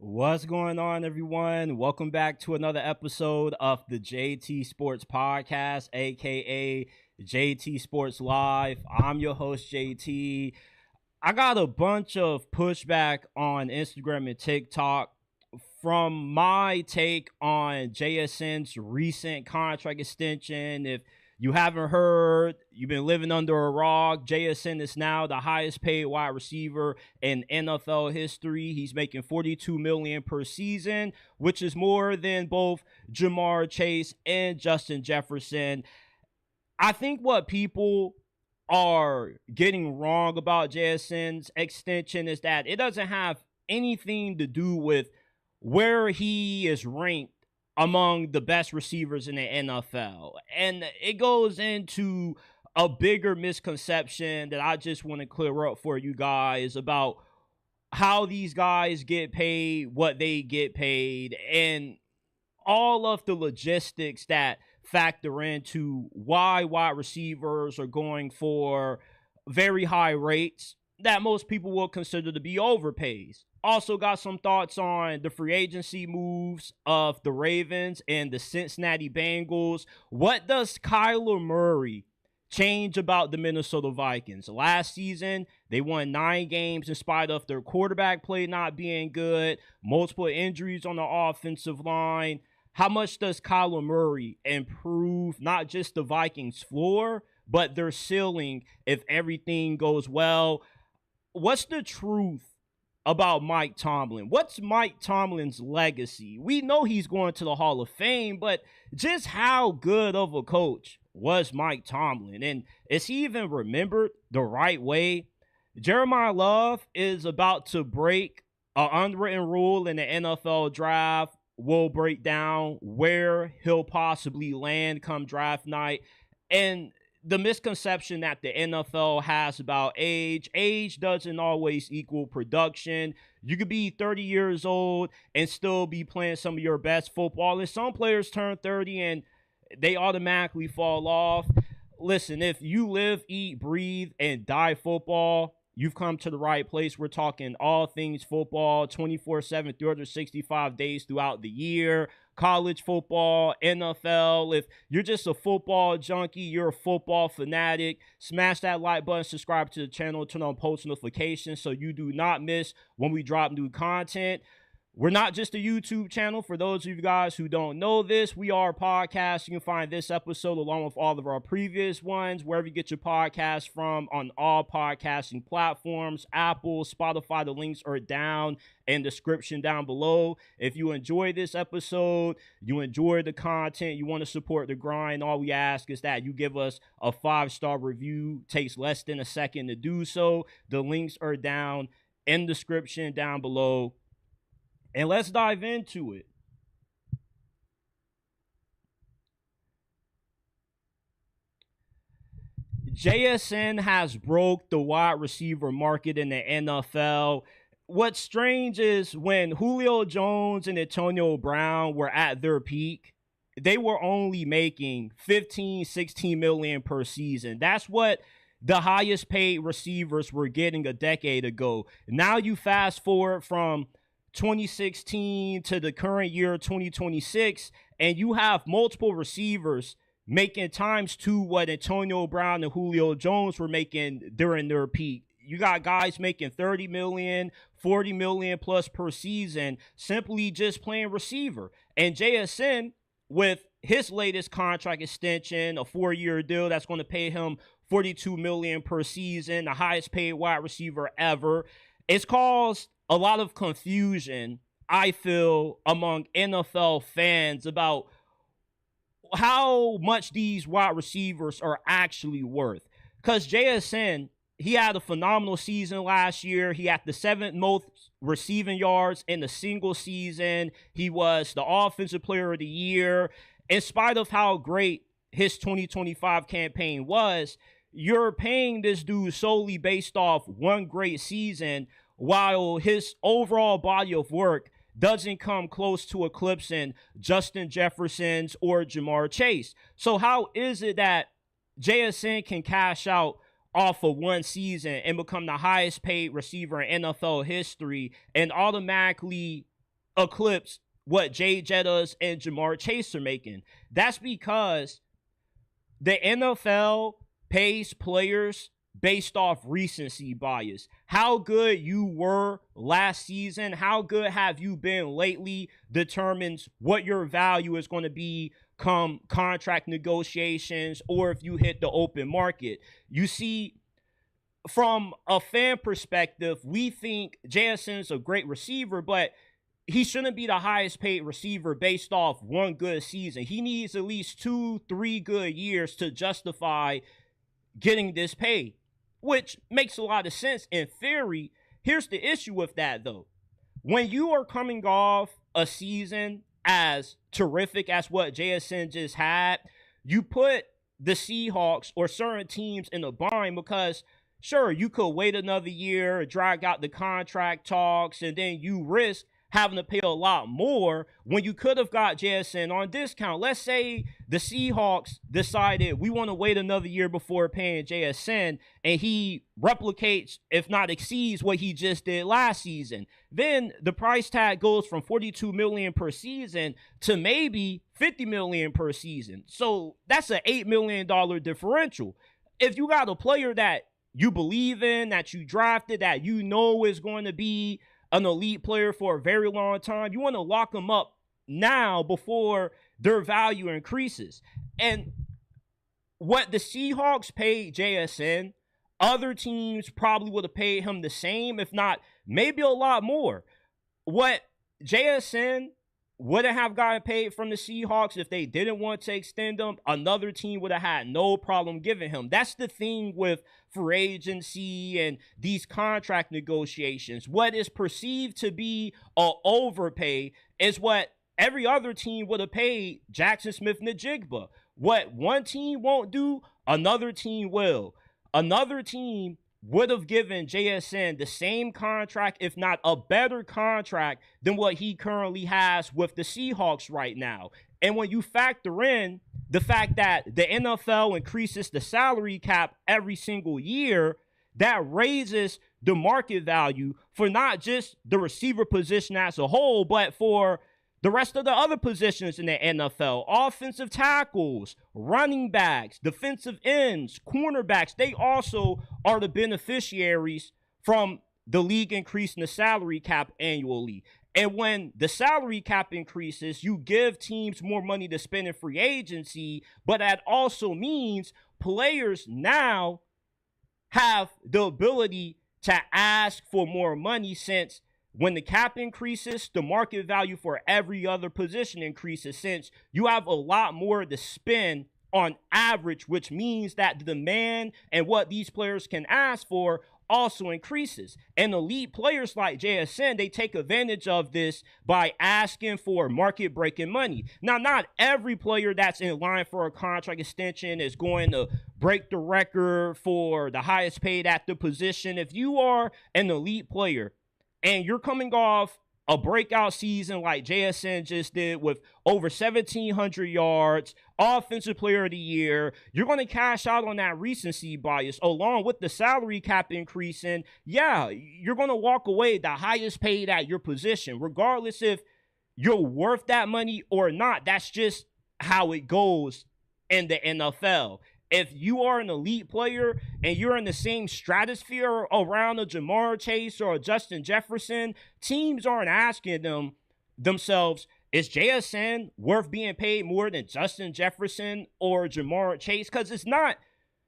What's going on, everyone? Welcome back to another episode of the JT Sports Podcast, aka JT Sports Live. I'm your host, JT. I got a bunch of pushback on Instagram and TikTok from my take on JSN's recent contract extension. If you haven't heard, you've been living under a rock. JSN is now the highest paid wide receiver in NFL history. He's making $42 million per season, which is more than both Jamar Chase and Justin Jefferson. I think what people are getting wrong about JSN's extension is that it doesn't have anything to do with where he is ranked among the best receivers in the NFL. And it goes into a bigger misconception that I just want to clear up for you guys about how these guys get paid, what they get paid, and all of the logistics that factor into why wide receivers are going for very high rates that most people will consider to be overpays. Also got some thoughts on the free agency moves of the Ravens and the Cincinnati Bengals. What does Kyler Murray change about the Minnesota Vikings? Last season, they won 9 games in spite of their quarterback play not being good, multiple injuries on the offensive line. How much does Kyler Murray improve not just the Vikings' floor, but their ceiling if everything goes well? What's the truth about Mike Tomlin? What's Mike Tomlin's legacy? We know he's going to the Hall of Fame, but just how good of a coach was Mike Tomlin? And is he even remembered the right way? Jeremiyah Love is about to break an unwritten rule in the NFL draft. We'll break down where he'll possibly land come draft night. And the misconception that the NFL has about age doesn't always equal production. You could be 30 years old and still be playing some of your best football. And some players turn 30 and they automatically fall off. Listen, if you live, eat, breathe, and die football, you've come to the right place. We're talking all things football, 24/7, 365 days throughout the year. College football, NFL. If you're just a football junkie, you're a football fanatic, smash that like button, subscribe to the channel, turn on post notifications so you do not miss when we drop new content. We're not just a YouTube channel. For those of you guys who don't know this, we are a podcast. You can find this episode along with all of our previous ones, wherever you get your podcast from, on all podcasting platforms, Apple, Spotify. The links are down in the description down below. If you enjoyed this episode, you enjoy the content, you want to support the grind, all we ask is that you give us a 5-star review. Takes less than a second to do so. The links are down in the description down below. And let's dive into it. JSN has broke the wide receiver market in the NFL. What's strange is when Julio Jones and Antonio Brown were at their peak, they were only making 15, 16 million per season. That's what the highest paid receivers were getting a decade ago. Now you fast forward from 2016 to the current year, 2026, and you have multiple receivers making times 2 what Antonio Brown and Julio Jones were making during their peak. You got guys making 30 million, 40 million plus per season simply just playing receiver. And JSN, with his latest contract extension, a 4-year deal that's going to pay him 42 million per season, the highest paid wide receiver ever, it's caused a lot of confusion, I feel, among NFL fans about how much these wide receivers are actually worth. Because JSN, he had a phenomenal season last year. He had the 7th most receiving yards in a single season. He was the offensive player of the year. In spite of how great his 2025 campaign was, you're paying this dude solely based off one great season, while his overall body of work doesn't come close to eclipsing Justin Jefferson's or Jamar Chase. So how is it that JSN can cash out off of one season and become the highest paid receiver in NFL history and automatically eclipse what Jay Jettas and Jamar Chase are making. That's because the NFL pays players based off recency bias. How good you were last season, how good have you been lately, determines what your value is going to be come contract negotiations or if you hit the open market. You see, from a fan perspective, we think JSN's a great receiver, but he shouldn't be the highest paid receiver based off one good season. He needs at least 2-3 good years to justify getting this pay, which makes a lot of sense in theory. Here's the issue with that, though. When you are coming off a season as terrific as what JSN just had, you put the Seahawks or certain teams in a bind because, sure, you could wait another year, drag out the contract talks, and then you risk having to pay a lot more when you could have got JSN on discount. Let's say the Seahawks decided we want to wait another year before paying JSN, and he replicates, if not exceeds, what he just did last season. Then the price tag goes from $42 million per season to maybe $50 million per season. So that's an $8 million differential. If you got a player that you believe in, that you drafted, that you know is going to be an elite player for a very long time, you want to lock them up now before their value increases. And what the Seahawks paid JSN, other teams probably would have paid him the same, if not maybe a lot more. What JSN wouldn't have gotten paid from the Seahawks if they didn't want to extend him, another team would have had no problem giving him. That's the thing with free agency and these contract negotiations. What is perceived to be an overpay is what every other team would have paid Jackson Smith-Njigba. What one team won't do, another team will. Another team would have given JSN the same contract, if not a better contract, than what he currently has with the Seahawks right now. And when you factor in the fact that the NFL increases the salary cap every single year, that raises the market value for not just the receiver position as a whole, but for the rest of the other positions in the NFL, offensive tackles, running backs, defensive ends, cornerbacks, they also are the beneficiaries from the league increasing the salary cap annually. And when the salary cap increases, you give teams more money to spend in free agency, but that also means players now have the ability to ask for more money, since when the cap increases, the market value for every other position increases, since you have a lot more to spend on average, which means that the demand and what these players can ask for also increases. And elite players like JSN, they take advantage of this by asking for market-breaking money. Now, not every player that's in line for a contract extension is going to break the record for the highest paid at the position. If you are an elite player and you're coming off a breakout season like JSN just did with over 1,700 yards, offensive player of the year, you're going to cash out on that recency bias along with the salary cap increasing. Yeah, you're going to walk away the highest paid at your position, regardless if you're worth that money or not. That's just how it goes in the NFL. If you are an elite player and you're in the same stratosphere around a Jamar Chase or a Justin Jefferson, teams aren't asking themselves, is JSN worth being paid more than Justin Jefferson or Jamar Chase? Because it's not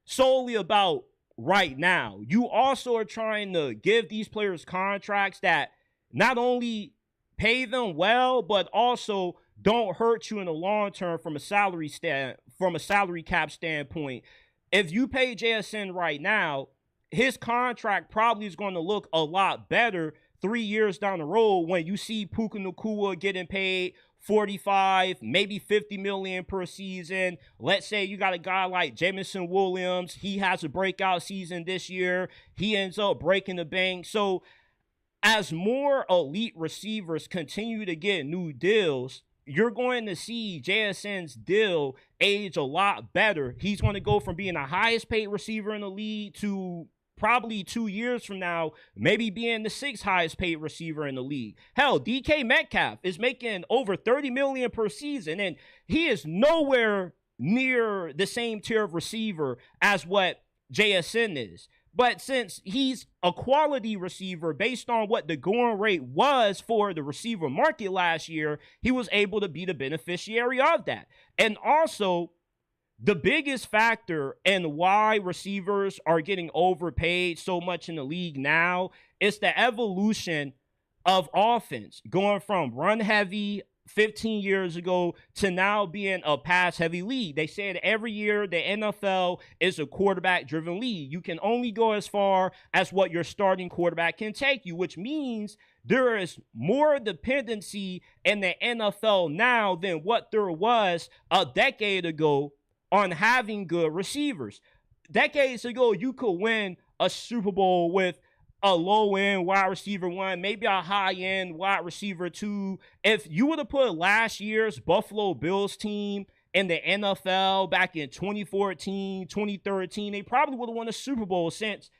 solely about right now. You also are trying to give these players contracts that not only pay them well, but also don't hurt you in the long term from a salary cap standpoint. If you pay JSN right now, his contract probably is going to look a lot better 3 years down the road when you see Puka Nacua getting paid 45, maybe 50 million per season. Let's say you got a guy like Jameson Williams. He has a breakout season this year. He ends up breaking the bank. So as more elite receivers continue to get new deals, you're going to see JSN's deal age a lot better. He's going to go from being the highest paid receiver in the league to probably 2 years from now, maybe being the 6th highest paid receiver in the league. Hell, DK Metcalf is making over $30 million per season, and he is nowhere near the same tier of receiver as what JSN is. But since he's a quality receiver based on what the going rate was for the receiver market last year, he was able to be the beneficiary of that. And also, the biggest factor in why receivers are getting overpaid so much in the league now is the evolution of offense, going from run heavy 15 years ago to now being a pass-heavy league. They said every year the NFL is a quarterback-driven league. You can only go as far as what your starting quarterback can take you, which means there is more dependency in the NFL now than what there was a decade ago on having good receivers. Decades ago, you could win a Super Bowl with a low-end wide receiver 1, maybe a high-end wide receiver 2. If you would have put last year's Buffalo Bills team in the NFL back in 2014, 2013, they probably would have won a Super Bowl, since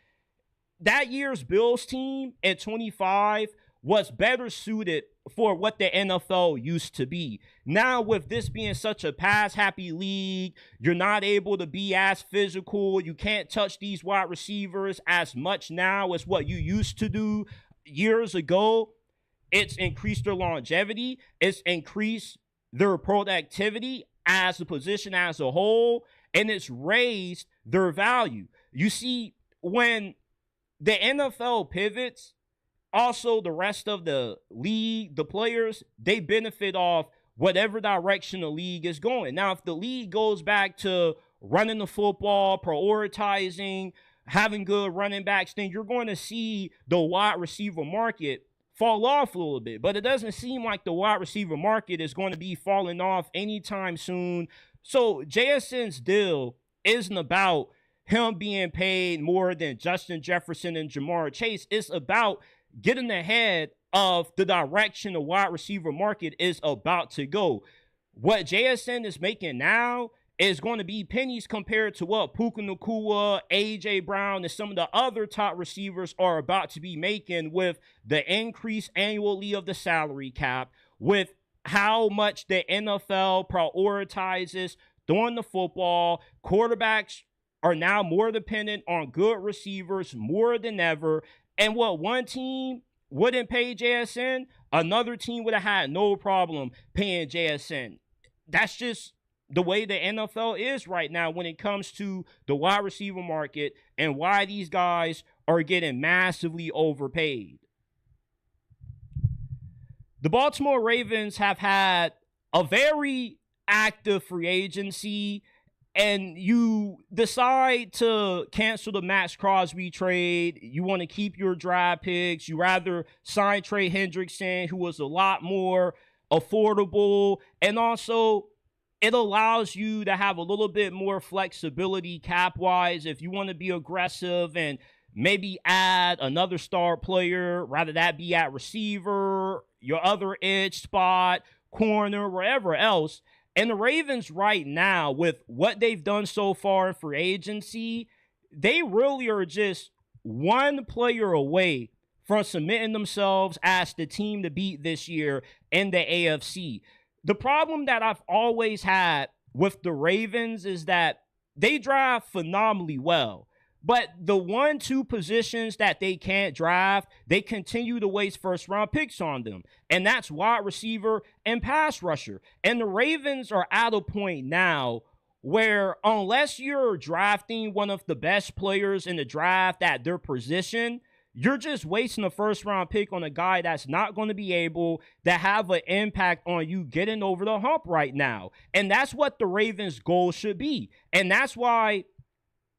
that year's Bills team in 25 was better suited for what the NFL used to be. Now, with this being such a pass-happy league, you're not able to be as physical. You can't touch these wide receivers as much now as what you used to do years ago. It's increased their longevity. It's increased their productivity as a position as a whole, and it's raised their value. You see, when the NFL pivots, also the rest of the league, the players, they benefit off whatever direction the league is going. Now, if the league goes back to running the football, prioritizing, having good running backs, then you're going to see the wide receiver market fall off a little bit. But it doesn't seem like the wide receiver market is going to be falling off anytime soon. So JSN's deal isn't about him being paid more than Justin Jefferson and Jamar Chase. It's about getting ahead of the direction the wide receiver market is about to go. What JSN is making now is going to be pennies compared to what Puka Nacua, A.J. Brown, and some of the other top receivers are about to be making with the increase annually of the salary cap, with how much the NFL prioritizes throwing the football. Quarterbacks are now more dependent on good receivers more than ever. And what one team wouldn't pay JSN, another team would have had no problem paying JSN. That's just the way the NFL is right now when it comes to the wide receiver market and why these guys are getting massively overpaid. The Baltimore Ravens have had a very active free agency, and you decide to cancel the Max Crosby trade. You want to keep your draft picks. You rather sign Trey Hendrickson, who was a lot more affordable. And also, it allows you to have a little bit more flexibility cap-wise if you want to be aggressive and maybe add another star player, rather that be at receiver, your other edge spot, corner, wherever else. And the Ravens right now, with what they've done so far in free agency, they really are just one player away from cementing themselves as the team to beat this year in the AFC. The problem that I've always had with the Ravens is that they draft phenomenally well. But the 1-2 positions that they can't draft, they continue to waste first-round picks on them. And that's wide receiver and pass rusher. And the Ravens are at a point now where unless you're drafting one of the best players in the draft at their position, you're just wasting a first-round pick on a guy that's not going to be able to have an impact on you getting over the hump right now. And that's what the Ravens' goal should be. And that's why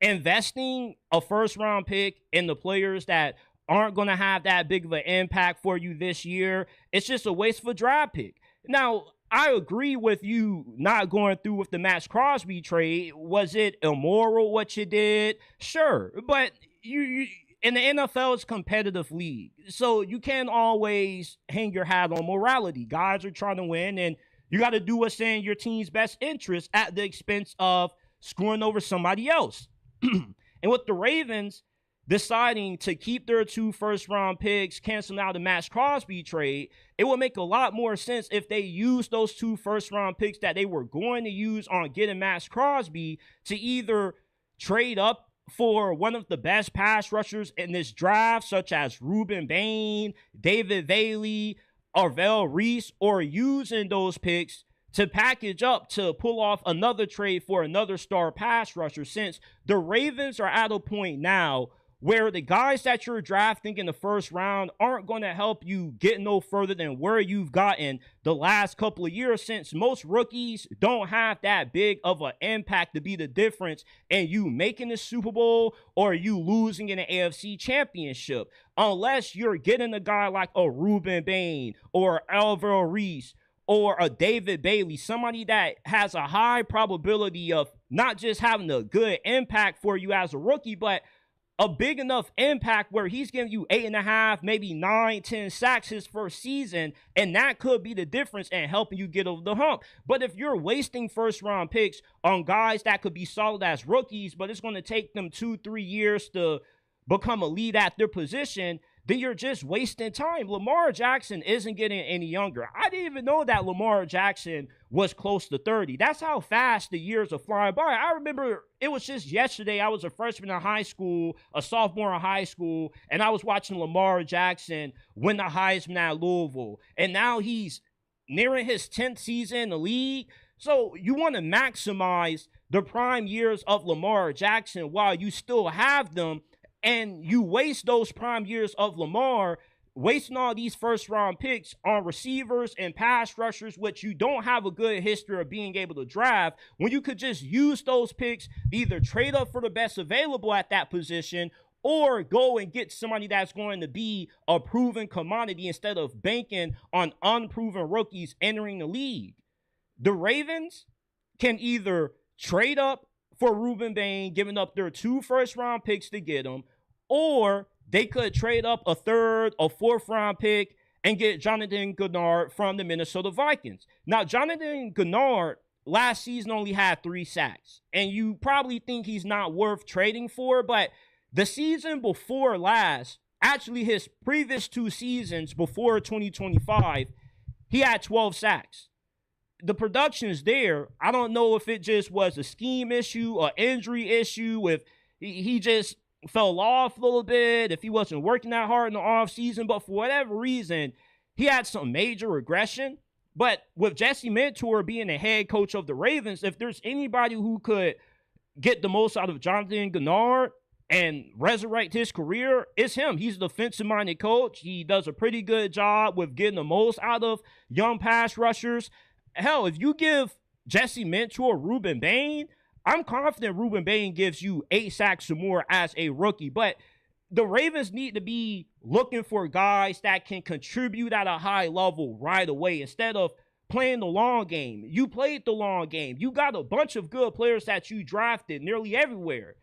investing a first-round pick in the players that aren't going to have that big of an impact for you this year, it's just a waste of a draft pick. Now, I agree with you not going through with the Max Crosby trade. Was it immoral what you did? Sure. But you in the NFL, it's a competitive league. So you can't always hang your hat on morality. Guys are trying to win, and you got to do what's in your team's best interest at the expense of screwing over somebody else. And with the Ravens, deciding to keep their 2 first-round picks, canceling out the Max Crosby trade, it would make a lot more sense if they used those 2 first-round picks that they were going to use on getting Max Crosby to either trade up for one of the best pass rushers in this draft, such as Ruben Bain, David Bailey, Arvell Reese, or using those picks to package up to pull off another trade for another star pass rusher, since the Ravens are at a point now where the guys that you're drafting in the first round aren't going to help you get no further than where you've gotten the last couple of years, since most rookies don't have that big of an impact to be the difference in you making the Super Bowl or you losing in the AFC Championship, unless you're getting a guy like a Ruben Bain or Arvell Reese or a David Bailey, somebody that has a high probability of not just having a good impact for you as a rookie, but a big enough impact where he's giving you 8.5, maybe 9, 10 sacks his first season, and that could be the difference in helping you get over the hump. But if you're wasting first-round picks on guys that could be solid as rookies, but it's going to take them 2-3 years to become a lead at their position, then you're just wasting time. Lamar Jackson isn't getting any younger. I didn't even know that Lamar Jackson was close to 30. That's how fast the years are flying by. I remember it was just yesterday. I was a freshman in high school, a sophomore in high school, and I was watching Lamar Jackson win the Heisman at Louisville. And now he's nearing his 10th season in the league. So you want to maximize the prime years of Lamar Jackson while you still have them. And you waste those prime years of Lamar, wasting all these first-round picks on receivers and pass rushers, which you don't have a good history of being able to draft, when you could just use those picks, either trade up for the best available at that position or go and get somebody that's going to be a proven commodity instead of banking on unproven rookies entering the league. The Ravens can either trade up for Ruben Bain, giving up their 2 first-round picks to get him, or they could trade up a 3rd or 4th-round pick and get Jonathan Gennard from the Minnesota Vikings. Now, Jonathan Gennard last season only had 3 sacks, and you probably think he's not worth trading for, but the season before last, actually his previous 2 seasons before 2025, he had 12 sacks. The production is there. I don't know if it just was a scheme issue, an injury issue, if he just fell off a little bit, if he wasn't working that hard in the offseason, but for whatever reason, he had some major regression. But with Jesse Mentor being the head coach of the Ravens, if there's anybody who could get the most out of Jonathan Gennard and resurrect his career, it's him. He's a defensive-minded coach. He does a pretty good job with getting the most out of young pass rushers. Hell, if you give Jesse Mentor Ruben Bain, I'm confident Ruben Bain gives you 8 sacks or more as a rookie. But the Ravens need to be looking for guys that can contribute at a high level right away instead of playing the long game. You played the long game. You got a bunch of good players that you drafted nearly everywhere.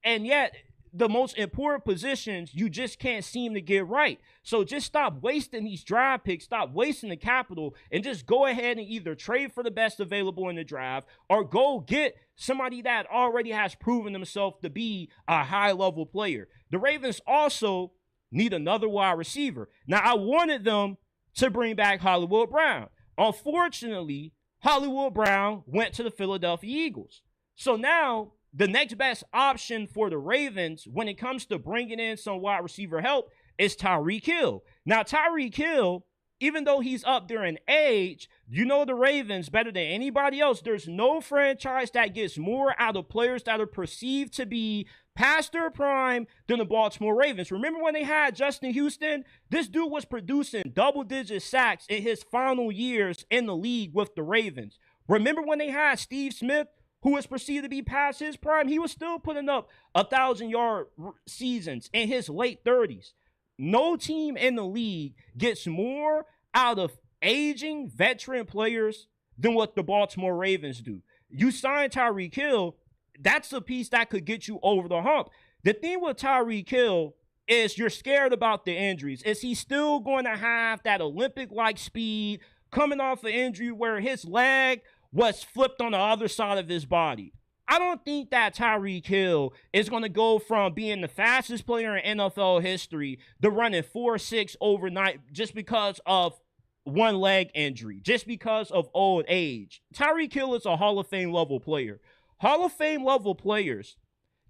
And yet, the most important positions you just can't seem to get right. So just stop wasting these draft picks, stop wasting the capital, and just go ahead and either trade for the best available in the draft or go get somebody that already has proven himself to be a high-level player. The Ravens also need another wide receiver. Now, I wanted them to bring back Hollywood Brown. Unfortunately, Hollywood Brown went to the Philadelphia Eagles. So now the next best option for the Ravens when it comes to bringing in some wide receiver help is Tyreek Hill. Now, Tyreek Hill, even though he's up there in age, you know the Ravens better than anybody else. There's no franchise that gets more out of players that are perceived to be past their prime than the Baltimore Ravens. Remember when they had Justin Houston? This dude was producing double-digit sacks in his final years in the league with the Ravens. Remember when they had Steve Smith, who was perceived to be past his prime? He was still putting up 1,000-yard seasons in his late 30s. No team in the league gets more out of aging veteran players than what the Baltimore Ravens do. You sign Tyreek Hill, that's a piece that could get you over the hump. The thing with Tyreek Hill is you're scared about the injuries. Is he still going to have that Olympic-like speed coming off an injury where his leg was flipped on the other side of his body? I don't think that Tyreek Hill is going to go from being the fastest player in NFL history to running 4.6 overnight just because of one leg injury, just because of old age. Tyreek Hill is a Hall of Fame level player. Hall of Fame level players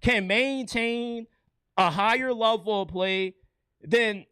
can maintain a higher level of play than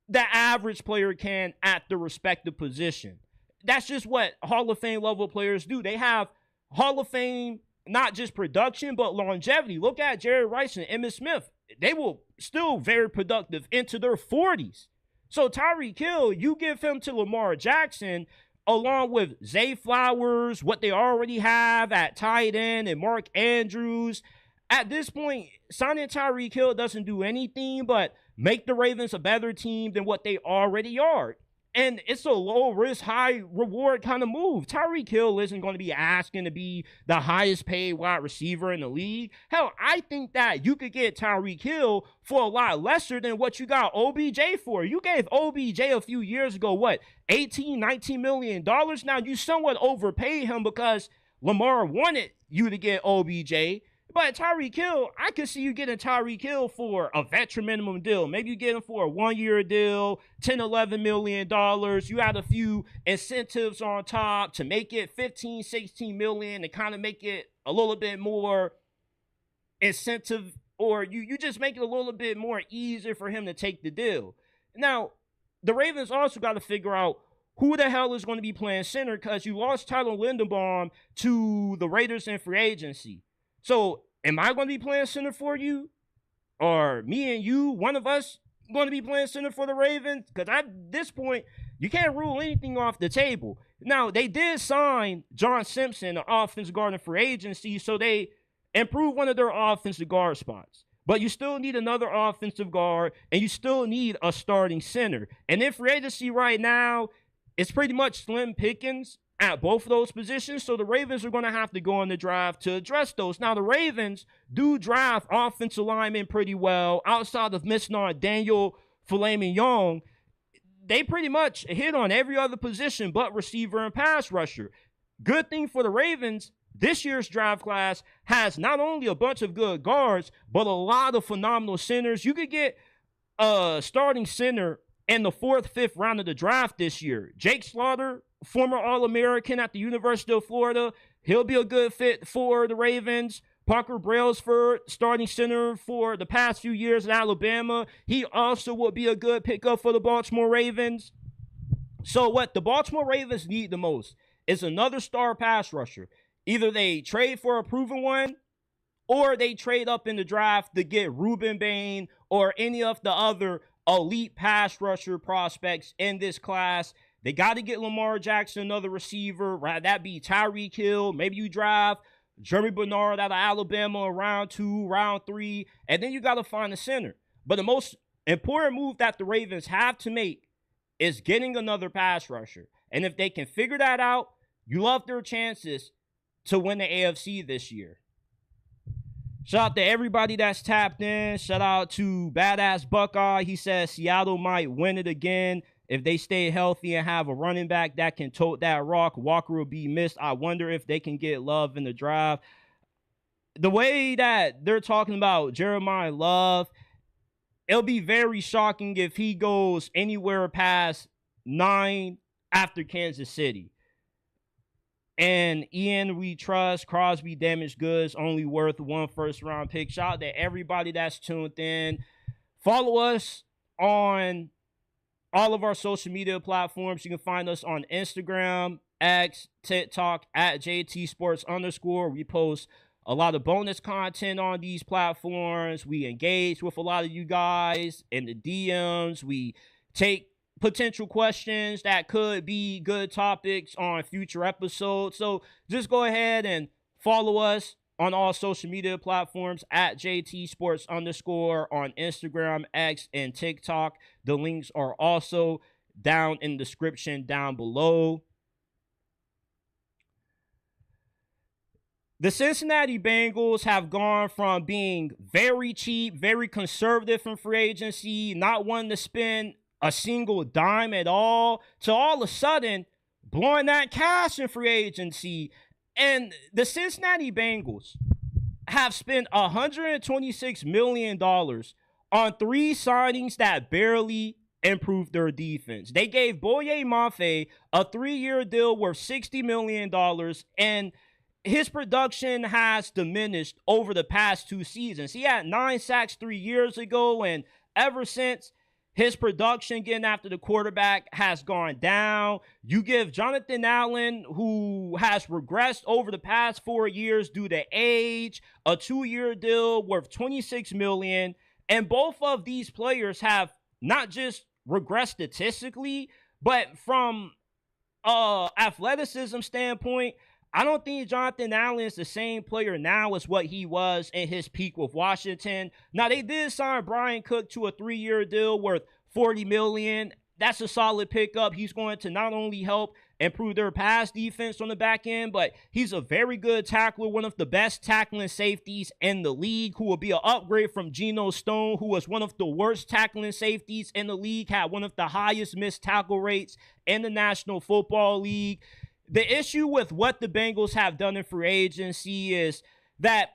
the average player can at the respective position. That's just what Hall of Fame level players do. They have Hall of Fame, not just production, but longevity. Look at Jerry Rice and Emmitt Smith. They were still very productive into their 40s. So Tyreek Hill, you give him to Lamar Jackson, along with Zay Flowers, what they already have at tight end, and Mark Andrews. At this point, signing Tyreek Hill doesn't do anything but make the Ravens a better team than what they already are. And it's a low-risk, high-reward kind of move. Tyreek Hill isn't going to be asking to be the highest-paid wide receiver in the league. Hell, I think that you could get Tyreek Hill for a lot lesser than what you got OBJ for. You gave OBJ a few years ago, what, $18, $19 million? Now, you somewhat overpaid him because Lamar wanted you to get OBJ. But Tyreek Hill, I could see you getting Tyreek Hill for a veteran minimum deal. Maybe you get him for a 1-year deal, $10, $11 million. You add a few incentives on top to make it $15, $16 million to kind of make it a little bit more incentive, or you just make it a little bit more easier for him to take the deal. Now, the Ravens also got to figure out who the hell is going to be playing center because you lost Tyler Linderbaum to the Raiders in free agency. So, am I going to be playing center for you? Or me and you, one of us, going to be playing center for the Ravens? Because at this point, you can't rule anything off the table. Now, they did sign John Simpson, an offensive guard in free agency, so they improved one of their offensive guard spots. But you still need another offensive guard, and you still need a starting center. And in free agency right now, it's pretty much slim pickings at both of those positions, so the Ravens are going to have to go on the draft to address those. Now, the Ravens do draft offensive linemen pretty well. Outside of missing on Daniel Flammignon, they pretty much hit on every other position but receiver and pass rusher. Good thing for the Ravens, this year's draft class has not only a bunch of good guards, but a lot of phenomenal centers. You could get a starting center in the 4th, 5th round of the draft this year. Jake Slaughter, former All-American at the University of Florida. He'll be a good fit for the Ravens. Parker Brailsford, starting center for the past few years at Alabama. He also will be a good pickup for the Baltimore Ravens. So what the Baltimore Ravens need the most is another star pass rusher. Either they trade for a proven one, or they trade up in the draft to get Ruben Bain or any of the other elite pass rusher prospects in this class. They got to get Lamar Jackson, another receiver. Right? That be Tyreek Hill. Maybe you draft Jeremy Bernard out of Alabama round 2, round 3. And then you got to find a center. But the most important move that the Ravens have to make is getting another pass rusher. And if they can figure that out, you love their chances to win the AFC this year. Shout out to everybody that's tapped in. Shout out to Badass Buckeye. He says Seattle might win it again. If they stay healthy and have a running back that can tote that rock, Walker will be missed. I wonder if they can get Love in the draft. The way that they're talking about Jeremiyah Love, it'll be very shocking if he goes anywhere past 9 after Kansas City. And Ian, we trust. Crosby, damaged goods, only worth 1 first-round pick. Shout out to everybody that's tuned in. Follow us on all of our social media platforms. You can find us on Instagram, X, TikTok, at JTSports_. We post a lot of bonus content on these platforms. We engage with a lot of you guys in the DMs. We take potential questions that could be good topics on future episodes. So just go ahead and follow us on all social media platforms at JTSports_ on Instagram, X, and TikTok. The links are also down in the description down below. The Cincinnati Bengals have gone from being very cheap, very conservative in free agency, not wanting to spend a single dime at all of a sudden blowing that cash in free agency. And the Cincinnati Bengals, have spent $126 million on 3 signings that barely improved their defense. They gave Boye Mafe a 3-year deal worth $60 million, and his production has diminished over the past 2 seasons. He had 9 sacks 3 years ago, and ever since, his production getting after the quarterback has gone down. You give Jonathan Allen, who has regressed over the past 4 years due to age, a 2-year deal worth $26 million. And both of these players have not just regressed statistically, but from athleticism standpoint, I don't think Jonathan Allen is the same player now as what he was in his peak with Washington. Now, they did sign Brian Cook to a 3-year deal worth $40 million. That's a solid pickup. He's going to not only help improve their pass defense on the back end, but he's a very good tackler, one of the best tackling safeties in the league, who will be an upgrade from Geno Stone, who was one of the worst tackling safeties in the league, had one of the highest missed tackle rates in the National Football League. The issue with what the Bengals have done in free agency is that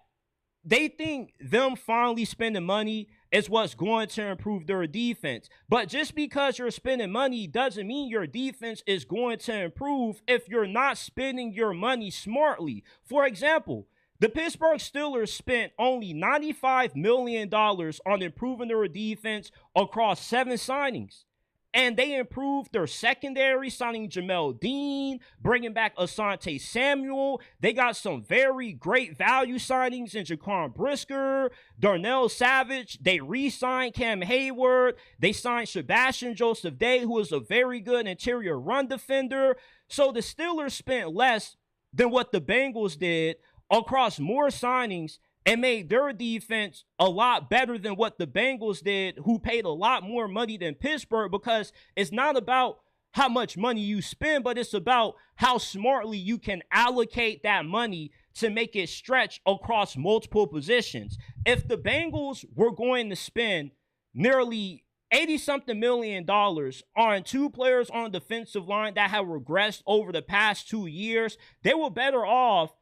they think them finally spending money is what's going to improve their defense. But just because you're spending money doesn't mean your defense is going to improve if you're not spending your money smartly. For example, the Pittsburgh Steelers spent only $95 million on improving their defense across 7 signings. And they improved their secondary, signing Jamel Dean, bringing back Asante Samuel. They got some very great value signings in Jaquan Brisker, Darnell Savage. They re-signed Cam Hayward. They signed Sebastian Joseph Day, who is a very good interior run defender. So the Steelers spent less than what the Bengals did across more signings and made their defense a lot better than what the Bengals did, who paid a lot more money than Pittsburgh, because it's not about how much money you spend, but it's about how smartly you can allocate that money to make it stretch across multiple positions. If the Bengals were going to spend nearly $80-something million on 2 players on the defensive line that have regressed over the past 2 years, they were better off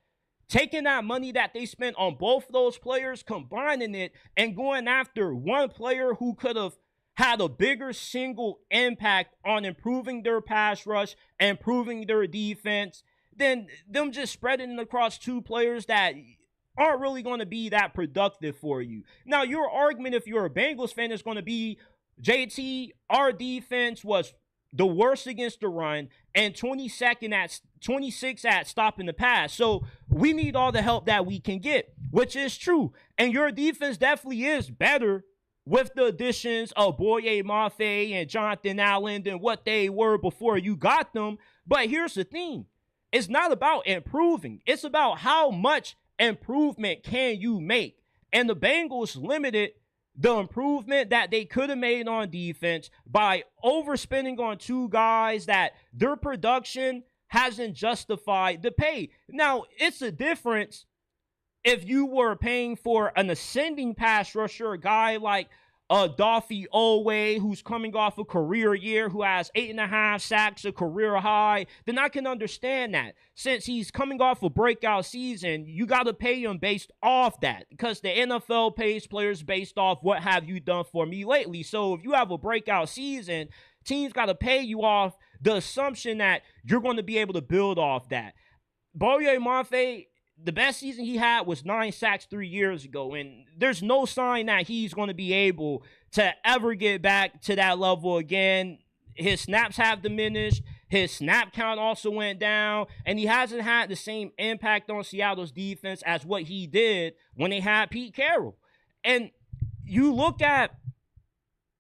taking that money that they spent on both those players, combining it, and going after one player who could have had a bigger single impact on improving their pass rush and improving their defense than them just spreading it across 2 players that aren't really going to be that productive for you. Now, your argument, if you're a Bengals fan, is going to be, JT, our defense was the worst against the run, and 26 at stopping the pass. So we need all the help that we can get, which is true. And your defense definitely is better with the additions of Boye Mafe and Jonathan Allen than what they were before you got them. But here's the thing. It's not about improving. It's about how much improvement can you make. And the Bengals limited the improvement that they could have made on defense by overspending on 2 guys that their production hasn't justified the pay. Now, it's a difference if you were paying for an ascending pass rusher, a guy like Daffy Owe, who's coming off a career year, who has 8.5 sacks, a career high, then I can understand that. Since he's coming off a breakout season, you got to pay him based off that, because the NFL pays players based off what have you done for me lately. So if you have a breakout season, teams got to pay you off the assumption that you're going to be able to build off that. Boye Mafe, the best season he had was 9 sacks 3 years ago, and there's no sign that he's going to be able to ever get back to that level again. His snaps have diminished. His snap count also went down, and he hasn't had the same impact on Seattle's defense as what he did when they had Pete Carroll. And you look at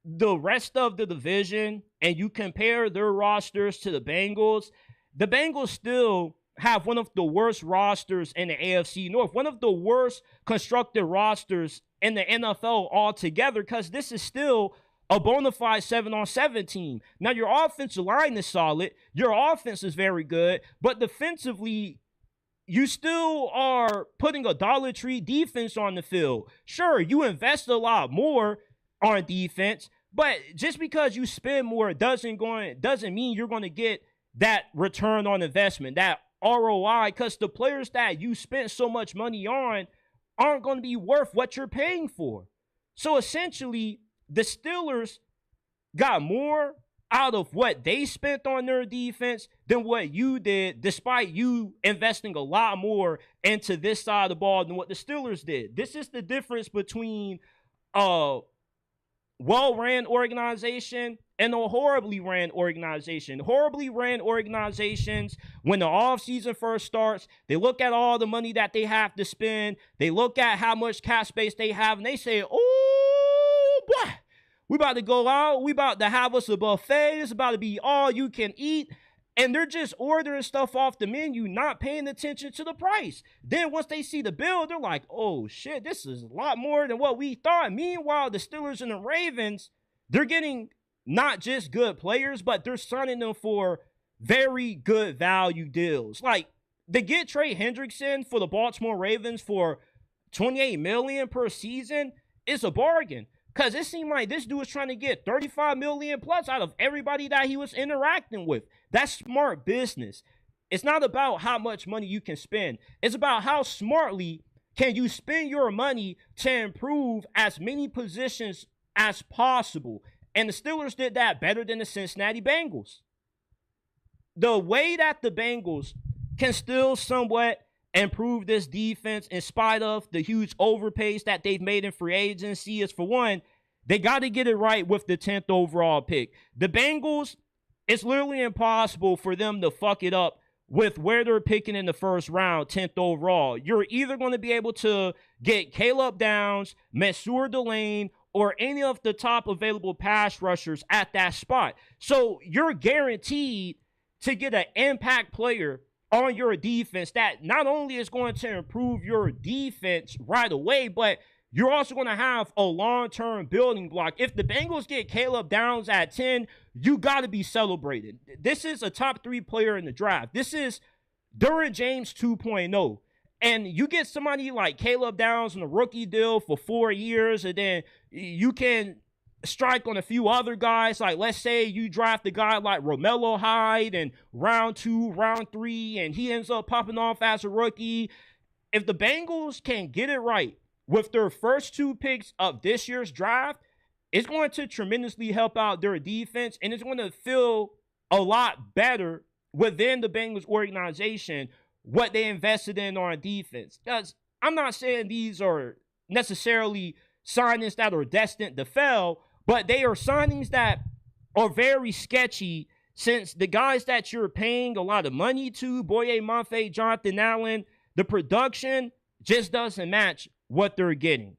the rest of the division and you compare their rosters to the Bengals still have one of the worst rosters in the AFC North, one of the worst constructed rosters in the NFL altogether, because this is still a bona fide 7-on-7 team. Now, your offensive line is solid. Your offense is very good. But defensively, you still are putting a Dollar Tree defense on the field. Sure, you invest a lot more on defense, but just because you spend more doesn't mean you're going to get that return on investment, that ROI, because the players that you spent so much money on aren't going to be worth what you're paying for. So essentially, the Steelers got more out of what they spent on their defense than what you did, despite you investing a lot more into this side of the ball than what the Steelers did. This is the difference between a well-ran organization and a horribly ran organization. Horribly ran organizations, when the offseason first starts, they look at all the money that they have to spend. They look at how much cap space they have, and they say, oh, boy, we about to go out. We about to have us a buffet. It's about to be all you can eat. And they're just ordering stuff off the menu, not paying attention to the price. Then once they see the bill, they're like, oh, shit, this is a lot more than what we thought. Meanwhile, the Steelers and the Ravens, they're getting not just good players, but they're signing them for very good value deals. Like, they get Trey Hendrickson for the Baltimore Ravens for $28 million per season is a bargain. Because it seemed like this dude was trying to get $35 million plus out of everybody that he was interacting with. That's smart business. It's not about how much money you can spend. It's about how smartly can you spend your money to improve as many positions as possible. And the Steelers did that better than the Cincinnati Bengals. The way that the Bengals can still somewhat improve this defense in spite of the huge overpays that they've made in free agency is, for one, they got to get it right with the 10th overall pick. The Bengals, it's literally impossible for them to fuck it up with where they're picking in the first round, 10th overall. You're either going to be able to get Caleb Downs, Mesur Delane, or any of the top available pass rushers at that spot. So you're guaranteed to get an impact player on your defense that not only is going to improve your defense right away, but you're also going to have a long-term building block. If the Bengals get Caleb Downs at 10, you got to be celebrated. This is a top 3 player in the draft. This is Derwin James 2.0. And you get somebody like Caleb Downs on a rookie deal for 4 years, and then you can strike on a few other guys. Like, let's say you draft a guy like Romello Hyde in round 2, round 3, and he ends up popping off as a rookie. If the Bengals can get it right with their first 2 picks of this year's draft, it's going to tremendously help out their defense, and it's going to feel a lot better within the Bengals organization what they invested in on defense. Because I'm not saying these are necessarily signings that are destined to fail, but they are signings that are very sketchy, since the guys that you're paying a lot of money to, Boye Mafe, Jonathan Allen, the production just doesn't match what they're getting.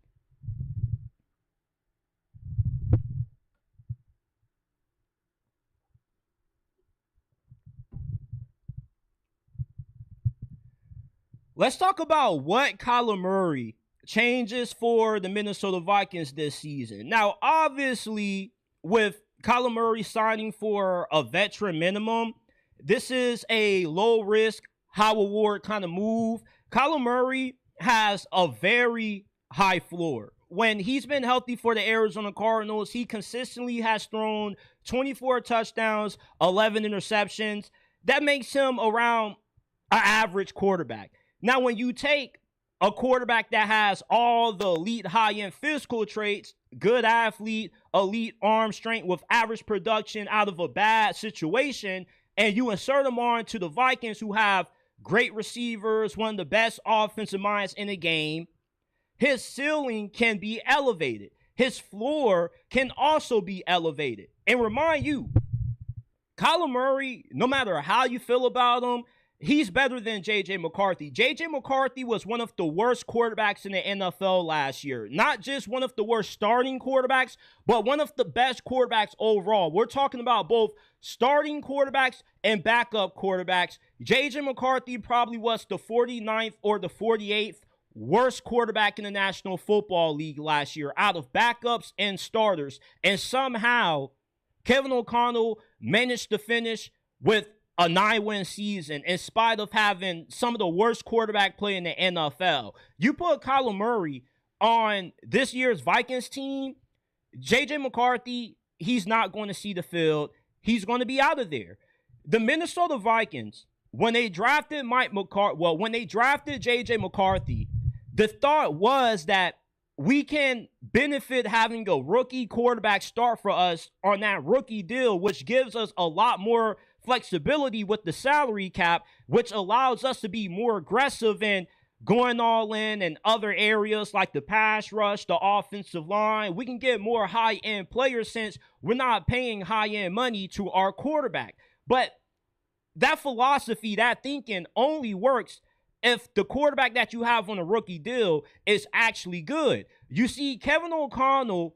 Let's talk about what Kyler Murray changes for the Minnesota Vikings this season. Now, obviously, with Kyler Murray signing for a veteran minimum, this is a low-risk, high-reward kind of move. Kyler Murray has a very high floor. When he's been healthy for the Arizona Cardinals, he consistently has thrown 24 touchdowns, 11 interceptions. That makes him around an average quarterback. Now, when you take a quarterback that has all the elite high-end physical traits, good athlete, elite arm strength with average production out of a bad situation, and you insert him on to the Vikings, who have great receivers, one of the best offensive minds in the game, his ceiling can be elevated. His floor can also be elevated. And remind you, Kyler Murray, no matter how you feel about him, he's better than J.J. McCarthy. J.J. McCarthy was one of the worst quarterbacks in the NFL last year. Not just one of the worst starting quarterbacks, but one of the best quarterbacks overall. We're talking about both starting quarterbacks and backup quarterbacks. J.J. McCarthy probably was the 49th or the 48th worst quarterback in the National Football League last year out of backups and starters. And somehow, Kevin O'Connell managed to finish with a 9-win season in spite of having some of the worst quarterback play in the NFL. You put Kyler Murray on this year's Vikings team, J.J. McCarthy, he's not going to see the field. He's going to be out of there. The Minnesota Vikings, when they drafted J.J. McCarthy, the thought was that we can benefit having a rookie quarterback start for us on that rookie deal, which gives us a lot more flexibility with the salary cap, which allows us to be more aggressive in going all in other areas like the pass rush, the offensive line. We can get more high-end players since we're not paying high-end money to our quarterback. But that philosophy, that thinking only works if the quarterback that you have on a rookie deal is actually good. You see, Kevin O'Connell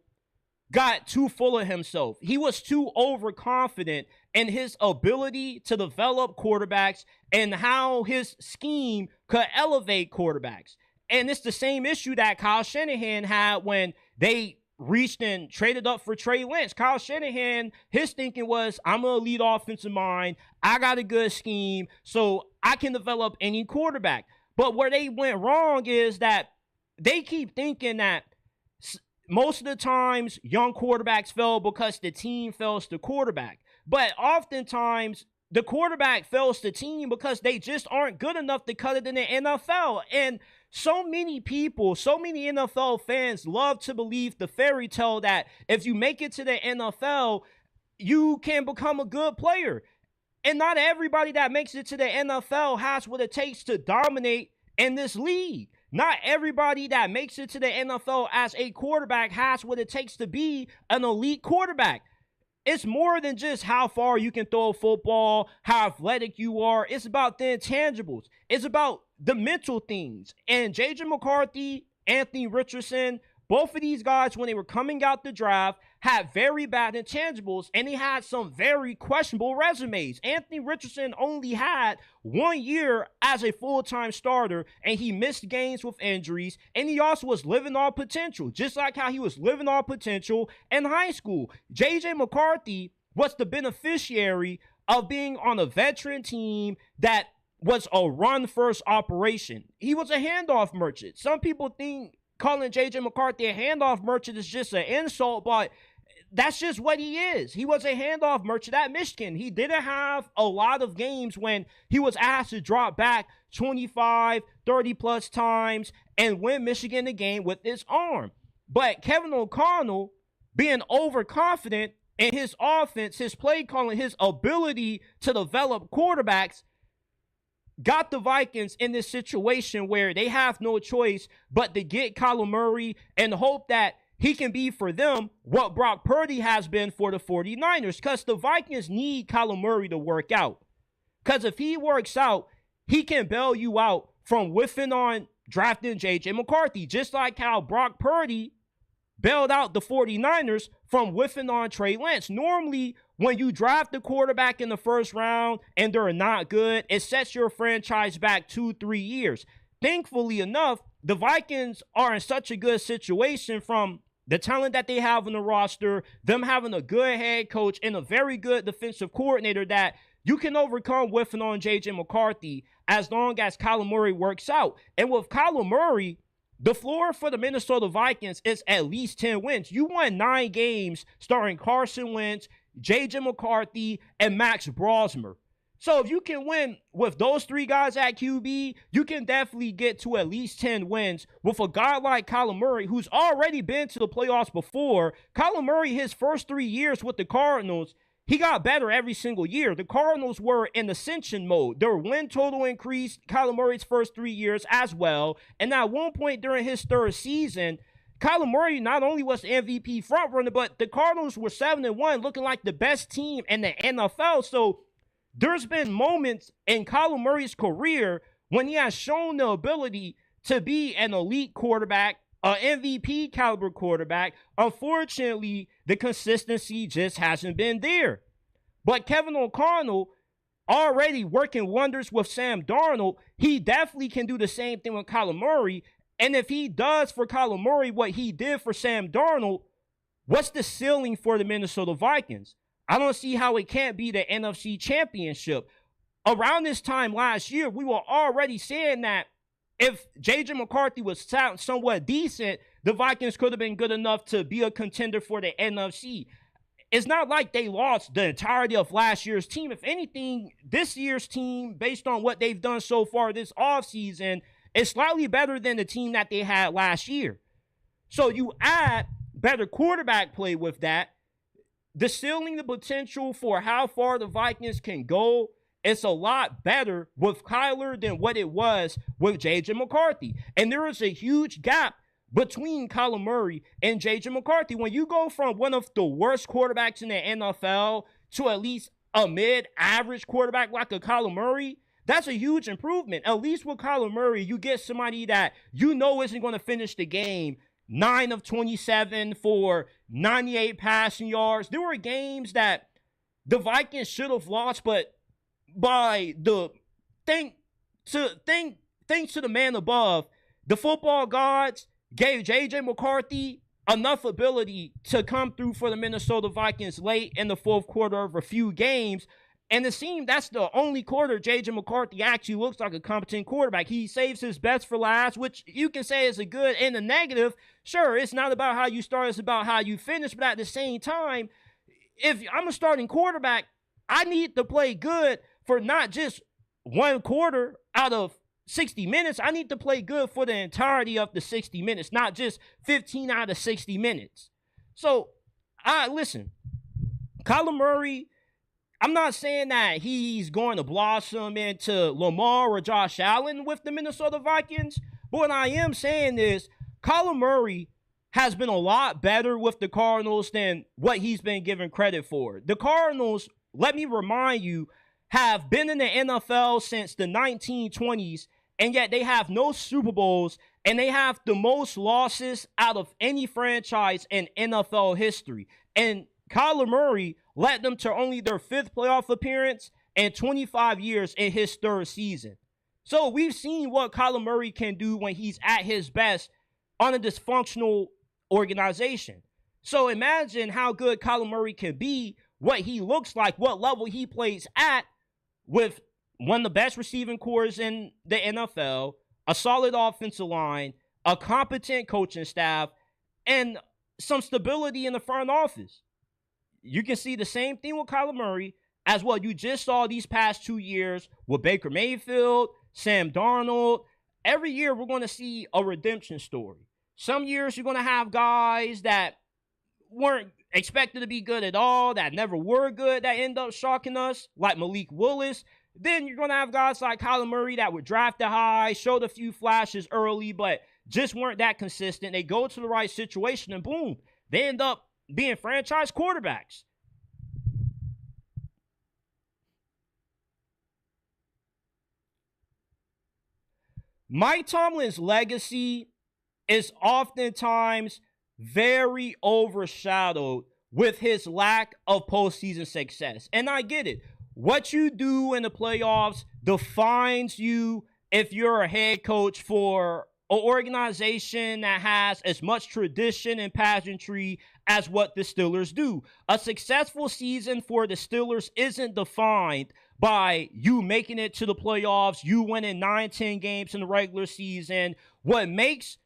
got too full of himself. He was too overconfident in his ability to develop quarterbacks and how his scheme could elevate quarterbacks. And it's the same issue that Kyle Shanahan had when they reached and traded up for Trey Lance. Kyle Shanahan, his thinking was, I'm an elite offensive mind. I got a good scheme, so I can develop any quarterback. But where they went wrong is that they keep thinking that most of the times young quarterbacks fail because the team fails the quarterback. But oftentimes the quarterback fails the team because they just aren't good enough to cut it in the NFL. And so many people, so many NFL fans love to believe the fairy tale that if you make it to the NFL, you can become a good player. And not everybody that makes it to the NFL has what it takes to dominate in this league. Not everybody that makes it to the NFL as a quarterback has what it takes to be an elite quarterback. It's more than just how far you can throw a football, how athletic you are. It's about the intangibles. It's about the mental things. And J.J. McCarthy, Anthony Richardson, both of these guys, when they were coming out the draft, had very bad intangibles, and they had some very questionable resumes. Anthony Richardson only had 1 year as a full-time starter, and he missed games with injuries, and he also was living on potential, just like how he was living on potential in high school. J.J. McCarthy was the beneficiary of being on a veteran team that was a run-first operation. He was a handoff merchant. Some people think calling J.J. McCarthy a handoff merchant is just an insult, but that's just what he is. He was a handoff merchant at Michigan. He didn't have a lot of games when he was asked to drop back 25, 30-plus times and win Michigan the game with his arm. But Kevin O'Connell, being overconfident in his offense, his play calling, his ability to develop quarterbacks, got the Vikings in this situation where they have no choice but to get Kyler Murray and hope that he can be for them what Brock Purdy has been for the 49ers, because the Vikings need Kyler Murray to work out. Because if he works out, he can bail you out from whiffing on drafting J.J. McCarthy, just like how Brock Purdy bailed out the 49ers from whiffing on Trey Lance. Normally, when you draft the quarterback in the first round and they're not good, it sets your franchise back 2-3 years. Thankfully enough, the Vikings are in such a good situation from the talent that they have on the roster, them having a good head coach and a very good defensive coordinator, that you can overcome whiffing on J.J. McCarthy as long as Kyler Murray works out. And with Kyler Murray, the floor for the Minnesota Vikings is at least 10 wins. You won 9 games starring Carson Wentz, J.J. McCarthy, and Max Brosmer. So if you can win with those 3 guys at QB, you can definitely get to at least 10 wins with a guy like Kyler Murray, who's already been to the playoffs before. Kyler Murray, his first 3 years with the Cardinals, he got better every single year. The Cardinals were in ascension mode. Their win total increased Kyler Murray's first 3 years as well. And at one point during his 3rd season, Kyler Murray not only was the MVP frontrunner, but the Cardinals were 7-1, looking like the best team in the NFL. So there's been moments in Kyler Murray's career when he has shown the ability to be an elite quarterback, an MVP caliber quarterback. Unfortunately, the consistency just hasn't been there. But Kevin O'Connell, already working wonders with Sam Darnold, he definitely can do the same thing with Kyler Murray. And if he does for Kyler Murray what he did for Sam Darnold, what's the ceiling for the Minnesota Vikings? I don't see how it can't be the NFC Championship. Around this time last year, we were already saying that if J.J. McCarthy was somewhat decent, the Vikings could have been good enough to be a contender for the NFC. It's not like they lost the entirety of last year's team. If anything, this year's team, based on what they've done so far this offseason, is slightly better than the team that they had last year. So you add better quarterback play with that, the ceiling, the potential for how far the Vikings can go, it's a lot better with Kyler than what it was with J.J. McCarthy. And there is a huge gap between Kyler Murray and J.J. McCarthy. When you go from one of the worst quarterbacks in the NFL to at least a mid-average quarterback like a Kyler Murray, that's a huge improvement. At least with Kyler Murray, you get somebody that you know isn't going to finish the game 9 of 27 for 98 passing yards. There were games that the Vikings should have lost, but by the thanks to the man above, the football gods gave J.J. McCarthy enough ability to come through for the Minnesota Vikings late in the fourth quarter of a few games. And it seemed that's the only quarter J.J. McCarthy actually looks like a competent quarterback. He saves his best for last, which you can say is a good and a negative. Sure, it's not about how you start, it's about how you finish. But at the same time, if I'm a starting quarterback, I need to play good for not just one quarter out of 60 minutes. I need to play good for the entirety of the 60 minutes, not just 15 out of 60 minutes. So, listen, Kyler Murray, I'm not saying that he's going to blossom into Lamar or Josh Allen with the Minnesota Vikings, but what I am saying is Kyler Murray has been a lot better with the Cardinals than what he's been given credit for. The Cardinals, let me remind you, have been in the NFL since the 1920s, and yet they have no Super Bowls, and they have the most losses out of any franchise in NFL history. And Kyler Murray led them to only their 5th playoff appearance and 25 years in his 3rd season. So we've seen what Kyler Murray can do when he's at his best on a dysfunctional organization. So imagine how good Kyler Murray can be, what he looks like, what level he plays at, with one of the best receiving corps in the NFL, a solid offensive line, a competent coaching staff, and some stability in the front office. You can see the same thing with Kyler Murray as what you just saw these past 2 years with Baker Mayfield, Sam Darnold. Every year we're going to see a redemption story. Some years you're going to have guys that weren't expected to be good at all, that never were good, that end up shocking us, like Malik Willis. Then you're going to have guys like Kyler Murray that were drafted high, showed a few flashes early, but just weren't that consistent. They go to the right situation, and boom, they end up being franchise quarterbacks. Mike Tomlin's legacy is oftentimes very overshadowed with his lack of postseason success. And I get it. What you do in the playoffs defines you if you're a head coach for an organization that has as much tradition and pageantry as what the Steelers do. A successful season for the Steelers isn't defined by you making it to the playoffs, you winning 9-10 games in the regular season. What makes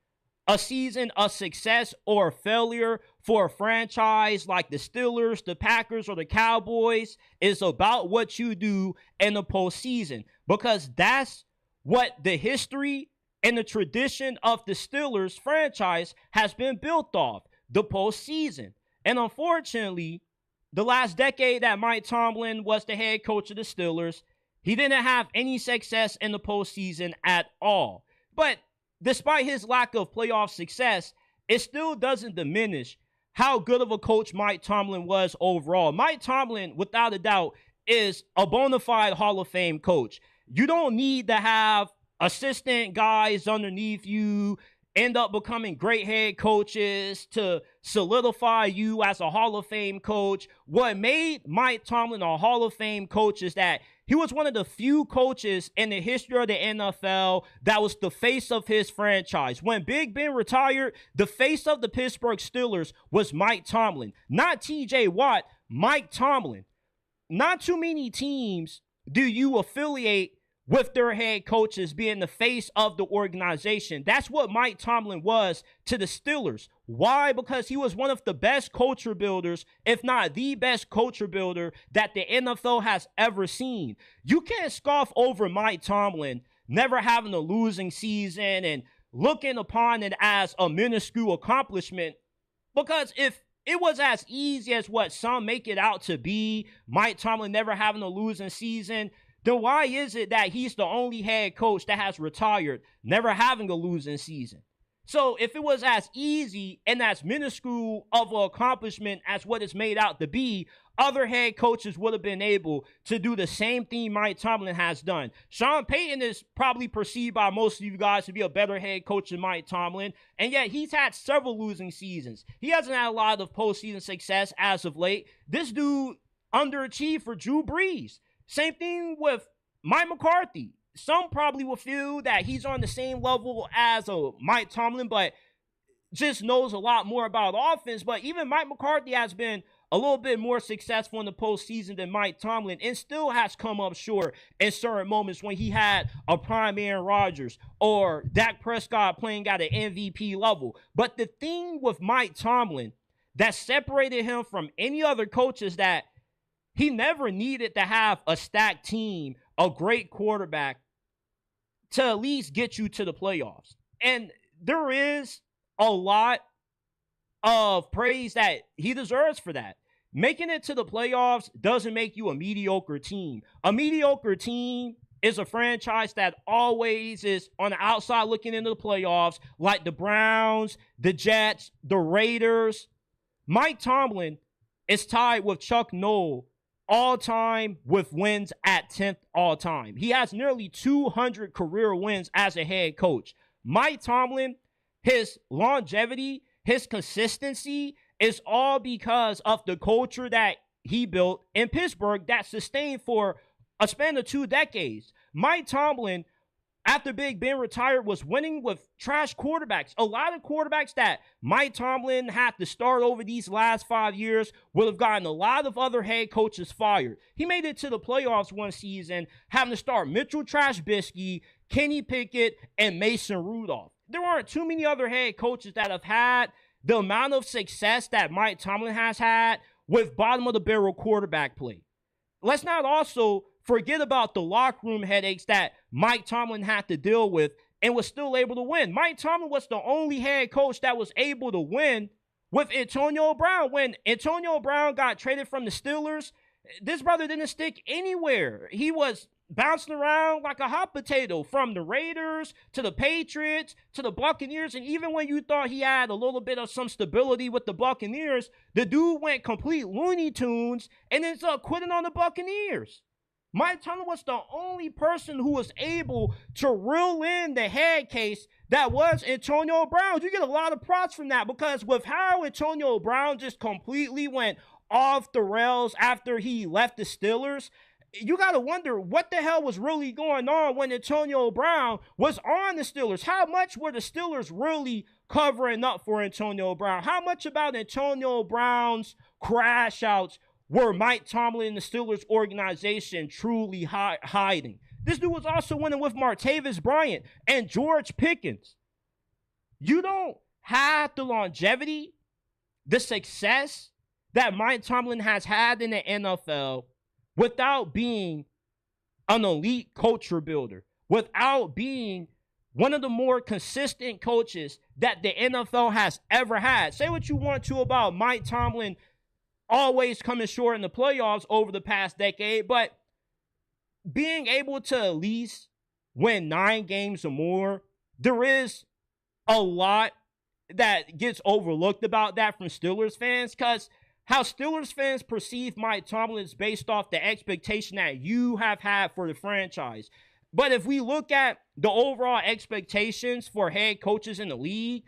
a season a success or a failure for a franchise like the Steelers, the Packers, or the Cowboys is about what you do in the postseason, because that's what the history and the tradition of the Steelers franchise has been built off, the postseason. And unfortunately, the last decade that Mike Tomlin was the head coach of the Steelers, he didn't have any success in the postseason at all. But despite his lack of playoff success, it still doesn't diminish how good of a coach Mike Tomlin was overall. Mike Tomlin, without a doubt, is a bona fide Hall of Fame coach. You don't need to have assistant guys underneath you end up becoming great head coaches to solidify you as a Hall of Fame coach. What made Mike Tomlin a Hall of Fame coach is that he was one of the few coaches in the history of the NFL that was the face of his franchise. When Big Ben retired, the face of the Pittsburgh Steelers was Mike Tomlin. Not TJ Watt, Mike Tomlin. Not too many teams do you affiliate with their head coaches being the face of the organization. That's what Mike Tomlin was to the Steelers. Why? Because he was one of the best culture builders, if not the best culture builder that the NFL has ever seen. You can't scoff over Mike Tomlin never having a losing season and looking upon it as a minuscule accomplishment. Because if it was as easy as what some make it out to be, Mike Tomlin never having a losing season, then why is it that he's the only head coach that has retired, never having a losing season? So if it was as easy and as minuscule of an accomplishment as what it's made out to be, other head coaches would have been able to do the same thing Mike Tomlin has done. Sean Payton is probably perceived by most of you guys to be a better head coach than Mike Tomlin, and yet he's had several losing seasons. He hasn't had a lot of postseason success as of late. This dude underachieved for Drew Brees. Same thing with Mike McCarthy. Some probably will feel that he's on the same level as Mike Tomlin, but just knows a lot more about offense. But even Mike McCarthy has been a little bit more successful in the postseason than Mike Tomlin, and still has come up short in certain moments when he had a prime Aaron Rodgers or Dak Prescott playing at an MVP level. But the thing with Mike Tomlin that separated him from any other coach is that he never needed to have a stacked team, a great quarterback, to at least get you to the playoffs. And there is a lot of praise that he deserves for that. Making it to the playoffs doesn't make you a mediocre team. A mediocre team is a franchise that always is on the outside looking into the playoffs, like the Browns, the Jets, the Raiders. Mike Tomlin is tied with Chuck Noll all-time with wins at 10th all-time. He has nearly 200 career wins as a head coach. Mike Tomlin, his longevity, his consistency is all because of the culture that he built in Pittsburgh that sustained for a span of 2 decades. Mike Tomlin, after Big Ben retired, was winning with trash quarterbacks. A lot of quarterbacks that Mike Tomlin had to start over these last 5 years would have gotten a lot of other head coaches fired. He made it to the playoffs one season, having to start Mitchell Trubisky, Kenny Pickett, and Mason Rudolph. There aren't too many other head coaches that have had the amount of success that Mike Tomlin has had with bottom-of-the-barrel quarterback play. Let's not also forget about the locker room headaches that Mike Tomlin had to deal with and was still able to win. Mike Tomlin was the only head coach that was able to win with Antonio Brown. When Antonio Brown got traded from the Steelers, this brother didn't stick anywhere. He was bouncing around like a hot potato from the Raiders to the Patriots to the Buccaneers. And even when you thought he had a little bit of some stability with the Buccaneers, the dude went complete Looney Tunes and ends up quitting on the Buccaneers. Mike Tomlin was the only person who was able to reel in the head case that was Antonio Brown. You get a lot of props from that, because with how Antonio Brown just completely went off the rails after he left the Steelers, you got to wonder what the hell was really going on when Antonio Brown was on the Steelers. How much were the Steelers really covering up for Antonio Brown? How much about Antonio Brown's crash outs were Mike Tomlin and the Steelers organization truly hiding? This dude was also winning with Martavis Bryant and George Pickens. You don't have the longevity, the success that Mike Tomlin has had in the NFL without being an elite culture builder, without being one of the more consistent coaches that the NFL has ever had. Say what you want to about Mike Tomlin always coming short in the playoffs over the past decade, but being able to at least win 9 games or more, there is a lot that gets overlooked about that from Steelers fans, because how Steelers fans perceive Mike Tomlin is based off the expectation that you have had for the franchise. But if we look at the overall expectations for head coaches in the league,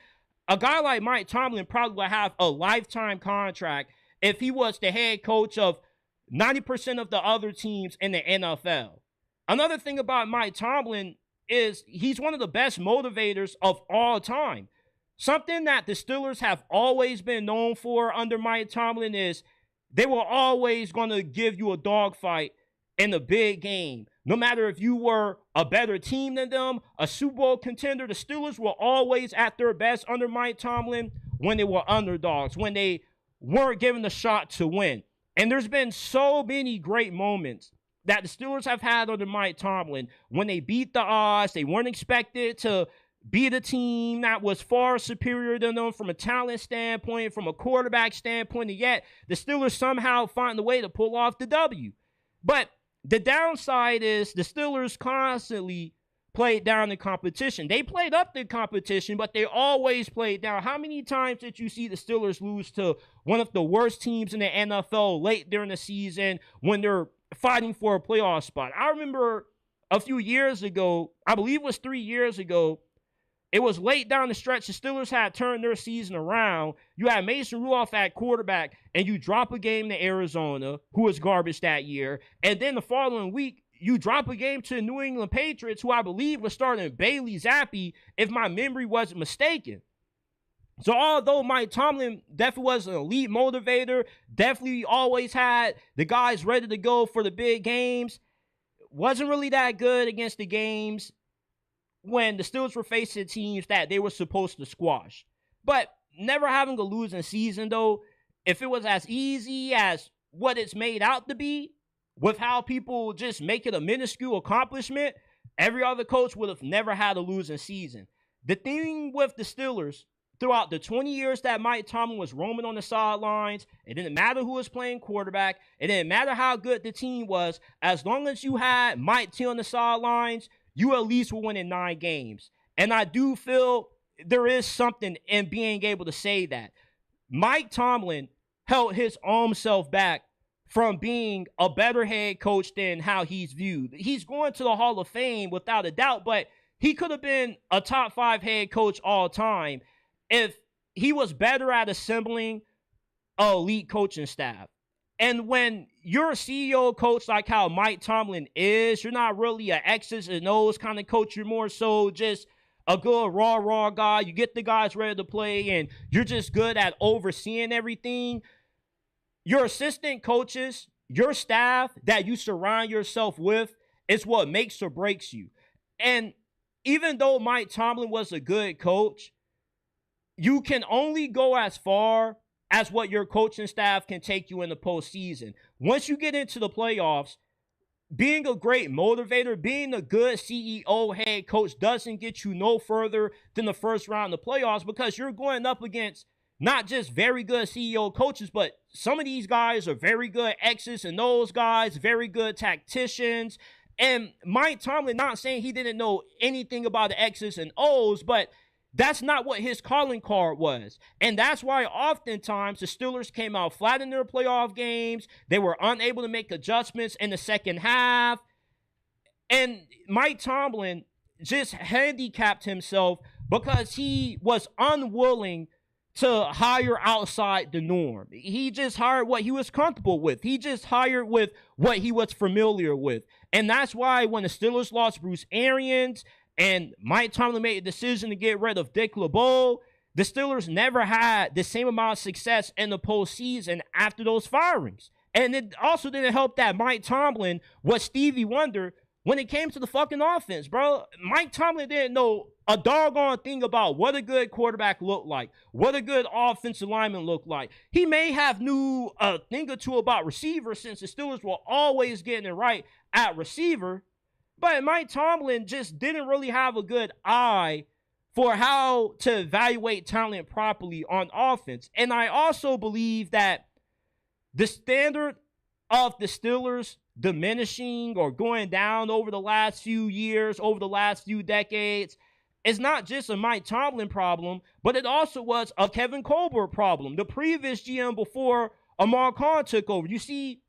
a guy like Mike Tomlin probably would have a lifetime contract if he was the head coach of 90% of the other teams in the NFL. Another thing about Mike Tomlin is he's one of the best motivators of all time. Something that the Steelers have always been known for under Mike Tomlin is they were always going to give you a dogfight in the big game. No matter if you were a better team than them, a Super Bowl contender, the Steelers were always at their best under Mike Tomlin when they were underdogs, when they weren't given the shot to win. And there's been so many great moments that the Steelers have had under Mike Tomlin, when they beat the odds, they weren't expected to beat a team that was far superior than them from a talent standpoint, from a quarterback standpoint, and yet the Steelers somehow find a way to pull off the W. But the downside is the Steelers constantly played down the competition. They played up the competition, but they always played down. How many times did you see the Steelers lose to one of the worst teams in the NFL late during the season when they're fighting for a playoff spot? I remember a few years ago, I believe it was 3 years ago, it was late down the stretch. The Steelers had turned their season around. You had Mason Rudolph at quarterback, and you drop a game to Arizona, who was garbage that year. And then the following week, you drop a game to the New England Patriots, who I believe was starting Bailey Zappi, if my memory wasn't mistaken. So although Mike Tomlin definitely was an elite motivator, definitely always had the guys ready to go for the big games, wasn't really that good against the games when the Steelers were facing teams that they were supposed to squash. But never having a losing season, though, if it was as easy as what it's made out to be, with how people just make it a minuscule accomplishment, every other coach would have never had a losing season. The thing with the Steelers, throughout the 20 years that Mike Tomlin was roaming on the sidelines, it didn't matter who was playing quarterback, it didn't matter how good the team was, as long as you had Mike T on the sidelines, you at least were winning 9 games. And I do feel there is something in being able to say that. Mike Tomlin held his own self back from being a better head coach than how he's viewed. He's going to the Hall of Fame without a doubt, but he could have been a top 5 head coach all time if he was better at assembling an elite coaching staff. And when you're a CEO coach like how Mike Tomlin is, you're not really an X's and O's kind of coach. You're more so just a good raw guy. You get the guys ready to play, and you're just good at overseeing everything. Your assistant coaches, your staff that you surround yourself with is what makes or breaks you. And even though Mike Tomlin was a good coach, you can only go as far as what your coaching staff can take you in the postseason. Once you get into the playoffs, being a great motivator, being a good CEO head coach doesn't get you no further than the first round of the playoffs, because you're going up against not just very good CEO coaches, but some of these guys are very good X's and O's guys, very good tacticians. And Mike Tomlin, not saying he didn't know anything about the X's and O's, but that's not what his calling card was. And that's why oftentimes the Steelers came out flat in their playoff games. They were unable to make adjustments in the second half. And Mike Tomlin just handicapped himself because he was unwilling to hire outside the norm. He just hired what he was comfortable with. He just hired with what he was familiar with. And that's why when the Steelers lost Bruce Arians and Mike Tomlin made a decision to get rid of Dick LeBeau, the Steelers never had the same amount of success in the postseason after those firings. And it also didn't help that Mike Tomlin was Stevie Wonder when it came to the fucking offense, bro. Mike Tomlin didn't know a doggone thing about what a good quarterback looked like, what a good offensive lineman looked like. He may have knew a thing or two about receivers, since the Steelers were always getting it right at receiver. But Mike Tomlin just didn't really have a good eye for how to evaluate talent properly on offense. And I also believe that the standard of the Steelers diminishing or going down over the last few years, over the last few decades, is not just a Mike Tomlin problem, but it also was a Kevin Colbert problem, the previous GM before Amar Khan took over. You see,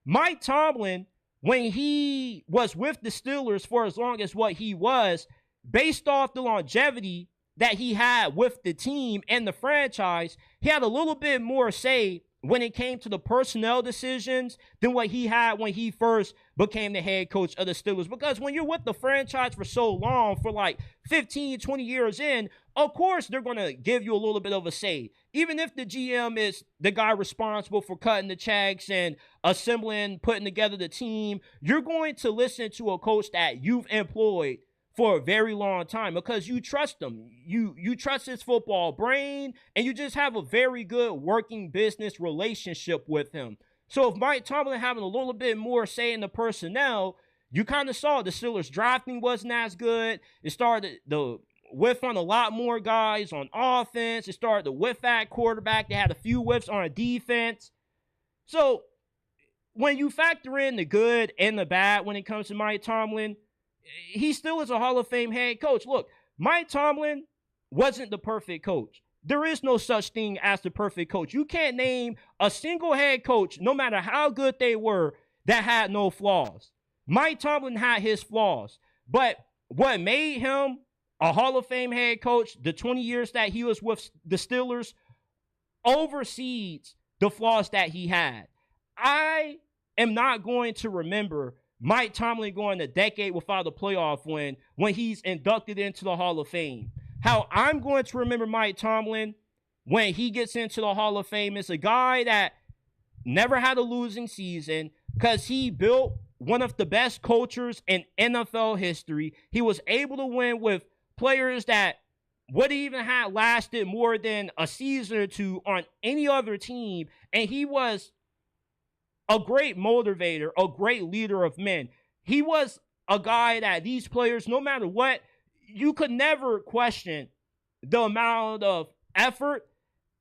Mike Tomlin, when he was with the Steelers for as long as what he was, based off the longevity that he had with the team and the franchise, he had a little bit more say when it came to the personnel decisions than what he had when he first became the head coach of the Steelers. Because when you're with the franchise for so long, for like 15, 20 years in, of course they're going to give you a little bit of a say. Even if the GM is the guy responsible for cutting the checks and assembling, putting together the team, you're going to listen to a coach that you've employed for a very long time because you trust him. You trust his football brain, and you just have a very good working business relationship with him. So if Mike Tomlin having a little bit more say in the personnel, you kind of saw the Steelers drafting wasn't as good. It started the whiff on a lot more guys on offense. It started to whiff at quarterback. They had a few whiffs on a defense. So when you factor in the good and the bad when it comes to Mike Tomlin, he still is a Hall of Fame head coach. Look, Mike Tomlin wasn't the perfect coach. There is no such thing as the perfect coach. You can't name a single head coach, no matter how good they were, that had no flaws. Mike Tomlin had his flaws, but what made him a Hall of Fame head coach, the 20 years that he was with the Steelers, oversees the flaws that he had. I am not going to remember Mike Tomlin going a decade without a playoff win when he's inducted into the Hall of Fame. How I'm going to remember Mike Tomlin when he gets into the Hall of Fame is a guy that never had a losing season because he built one of the best cultures in NFL history. He was able to win with players that would even have lasted more than a season or two on any other team. And he was a great motivator, a great leader of men. He was a guy that these players, no matter what, you could never question the amount of effort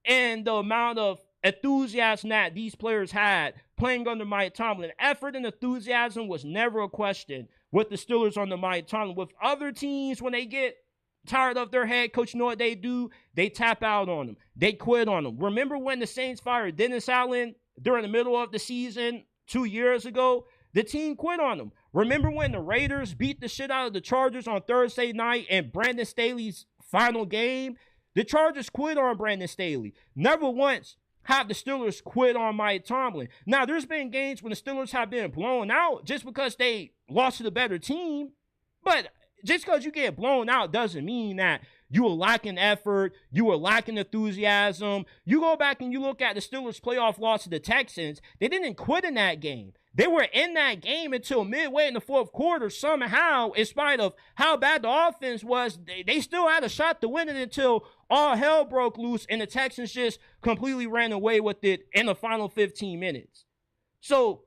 and the amount of enthusiasm that these players had playing under Mike Tomlin. Effort and enthusiasm was never a question with the Steelers under Mike Tomlin. With other teams, when they get tired of their head coach, you know what they do? They tap out on them. They quit on them. Remember when the Saints fired Dennis Allen during the middle of the season 2 years ago? The team quit on them. Remember when the Raiders beat the shit out of the Chargers on Thursday night in Brandon Staley's final game? The Chargers quit on Brandon Staley. Never once have the Steelers quit on Mike Tomlin. Now, there's been games when the Steelers have been blown out just because they lost to the better team. But just because you get blown out doesn't mean that you were lacking effort, you were lacking enthusiasm. You go back and you look at the Steelers' playoff loss to the Texans, they didn't quit in that game. They were in that game until midway in the fourth quarter. Somehow, in spite of how bad the offense was, they still had a shot to win it until all hell broke loose and the Texans just completely ran away with it in the final 15 minutes. So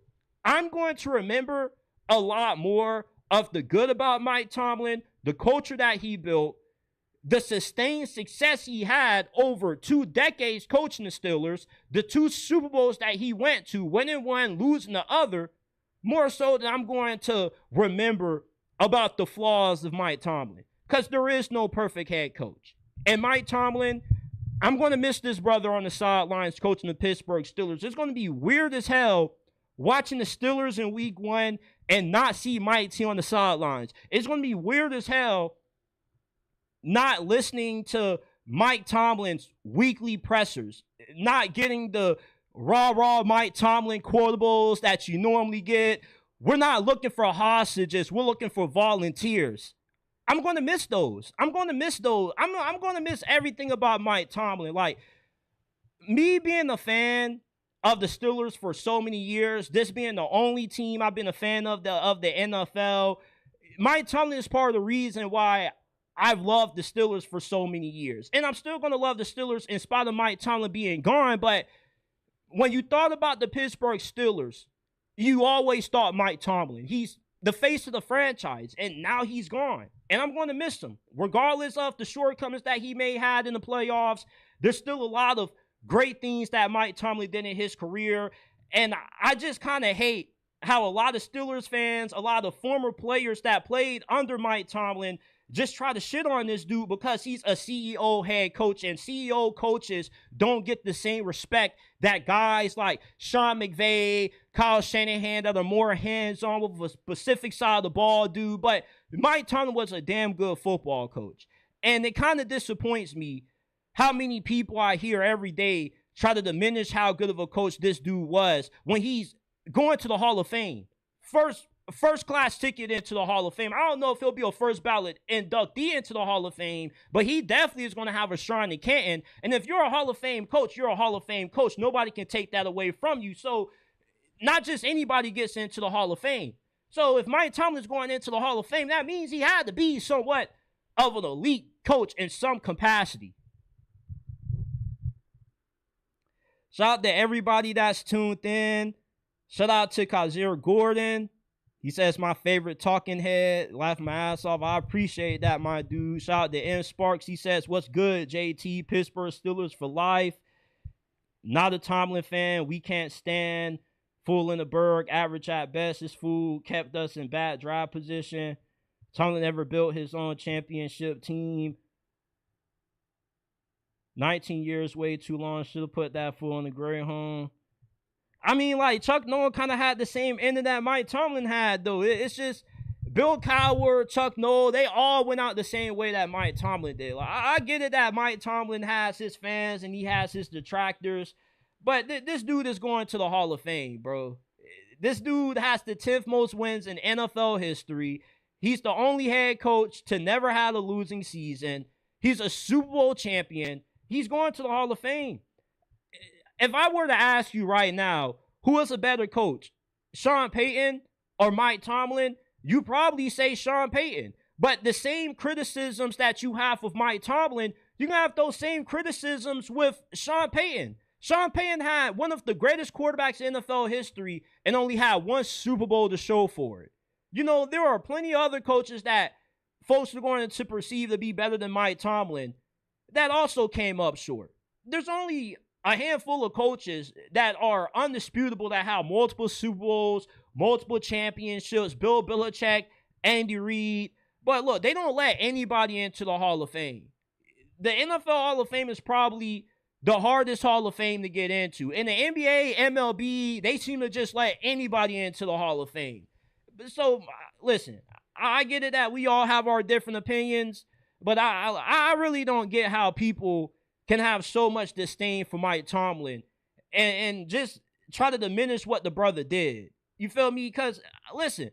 I'm going to remember a lot more of the good about Mike Tomlin, the culture that he built, the sustained success he had over 2 decades coaching the Steelers, the 2 Super Bowls that he went to, winning one, losing the other, more so than I'm going to remember about the flaws of Mike Tomlin. Because there is no perfect head coach. And Mike Tomlin, I'm going to miss this brother on the sidelines coaching the Pittsburgh Steelers. It's going to be weird as hell watching the Steelers in week 1 and not see Mike T on the sidelines. It's going to be weird as hell not listening to Mike Tomlin's weekly pressers, not getting the raw Mike Tomlin quotables that you normally get. We're not looking for hostages. We're looking for volunteers. I'm going to miss those. I'm going to miss everything about Mike Tomlin. Like, me being a fan of the Steelers for so many years, this being the only team I've been a fan of the NFL, Mike Tomlin is part of the reason why I've loved the Steelers for so many years. And I'm still going to love the Steelers in spite of Mike Tomlin being gone. But when you thought about the Pittsburgh Steelers, you always thought Mike Tomlin. He's the face of the franchise, and now he's gone. And I'm going to miss him. Regardless of the shortcomings that he may have had in the playoffs, there's still a lot of great things that Mike Tomlin did in his career. And I just kind of hate how a lot of Steelers fans, a lot of former players that played under Mike Tomlin just try to shit on this dude because he's a CEO head coach, and CEO coaches don't get the same respect that guys like Sean McVay, Kyle Shanahan that are more hands-on with a specific side of the ball do. But Mike Tomlin was a damn good football coach. And it kind of disappoints me how many people I hear every day try to diminish how good of a coach this dude was when he's going to the Hall of Fame. First class ticket into the Hall of Fame. I don't know if he'll be a first ballot inductee into the Hall of Fame, but he definitely is going to have a shrine in Canton. And if you're a Hall of Fame coach, you're a Hall of Fame coach. Nobody can take that away from you. So not just anybody gets into the Hall of Fame. So if Mike Tomlin's going into the Hall of Fame, that means he had to be somewhat of an elite coach in some capacity. Shout out to everybody that's tuned in. Shout out to Kazir Gordon. He says my favorite talking head. Laugh my ass off. I appreciate that, my dude. Shout out to M Sparks. He says, what's good, JT? Pittsburgh Steelers for life. Not a Tomlin fan. We can't stand. Fool in the Berg. Average at best. This fool kept us in bad draft position. Tomlin never built his own championship team. 19 years, way too long. Should have put that fool in the gray home. I mean, like, Chuck Noll kind of had the same ending that Mike Tomlin had, though. It's just Bill Cowher, Chuck Noll, they all went out the same way that Mike Tomlin did. Like, I get it that Mike Tomlin has his fans and he has his detractors, but this dude is going to the Hall of Fame, bro. This dude has the 10th most wins in NFL history. He's the only head coach to never have a losing season. He's a Super Bowl champion. He's going to the Hall of Fame. If I were to ask you right now, who is a better coach, Sean Payton or Mike Tomlin, you probably say Sean Payton. But the same criticisms that you have with Mike Tomlin, you're going to have those same criticisms with Sean Payton. Sean Payton had one of the greatest quarterbacks in NFL history and only had one Super Bowl to show for it. You know, there are plenty of other coaches that folks are going to perceive to be better than Mike Tomlin that also came up short. There's only a handful of coaches that are undisputable that have multiple Super Bowls, multiple championships, Bill Belichick, Andy Reid. But look, they don't let anybody into the Hall of Fame. The NFL Hall of Fame is probably the hardest Hall of Fame to get into. In the NBA, MLB, they seem to just let anybody into the Hall of Fame. So, listen, I get it that we all have our different opinions, but I really don't get how people can have so much disdain for Mike Tomlin and just try to diminish what the brother did. You feel me? Because, listen,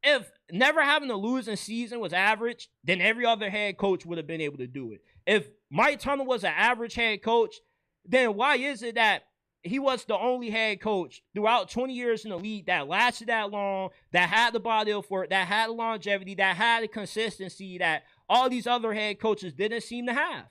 if never having a losing season was average, then every other head coach would have been able to do it. If Mike Tomlin was an average head coach, then why is it that he was the only head coach throughout 20 years in the league that lasted that long, that had the body for it, that had the longevity, that had the consistency that all these other head coaches didn't seem to have?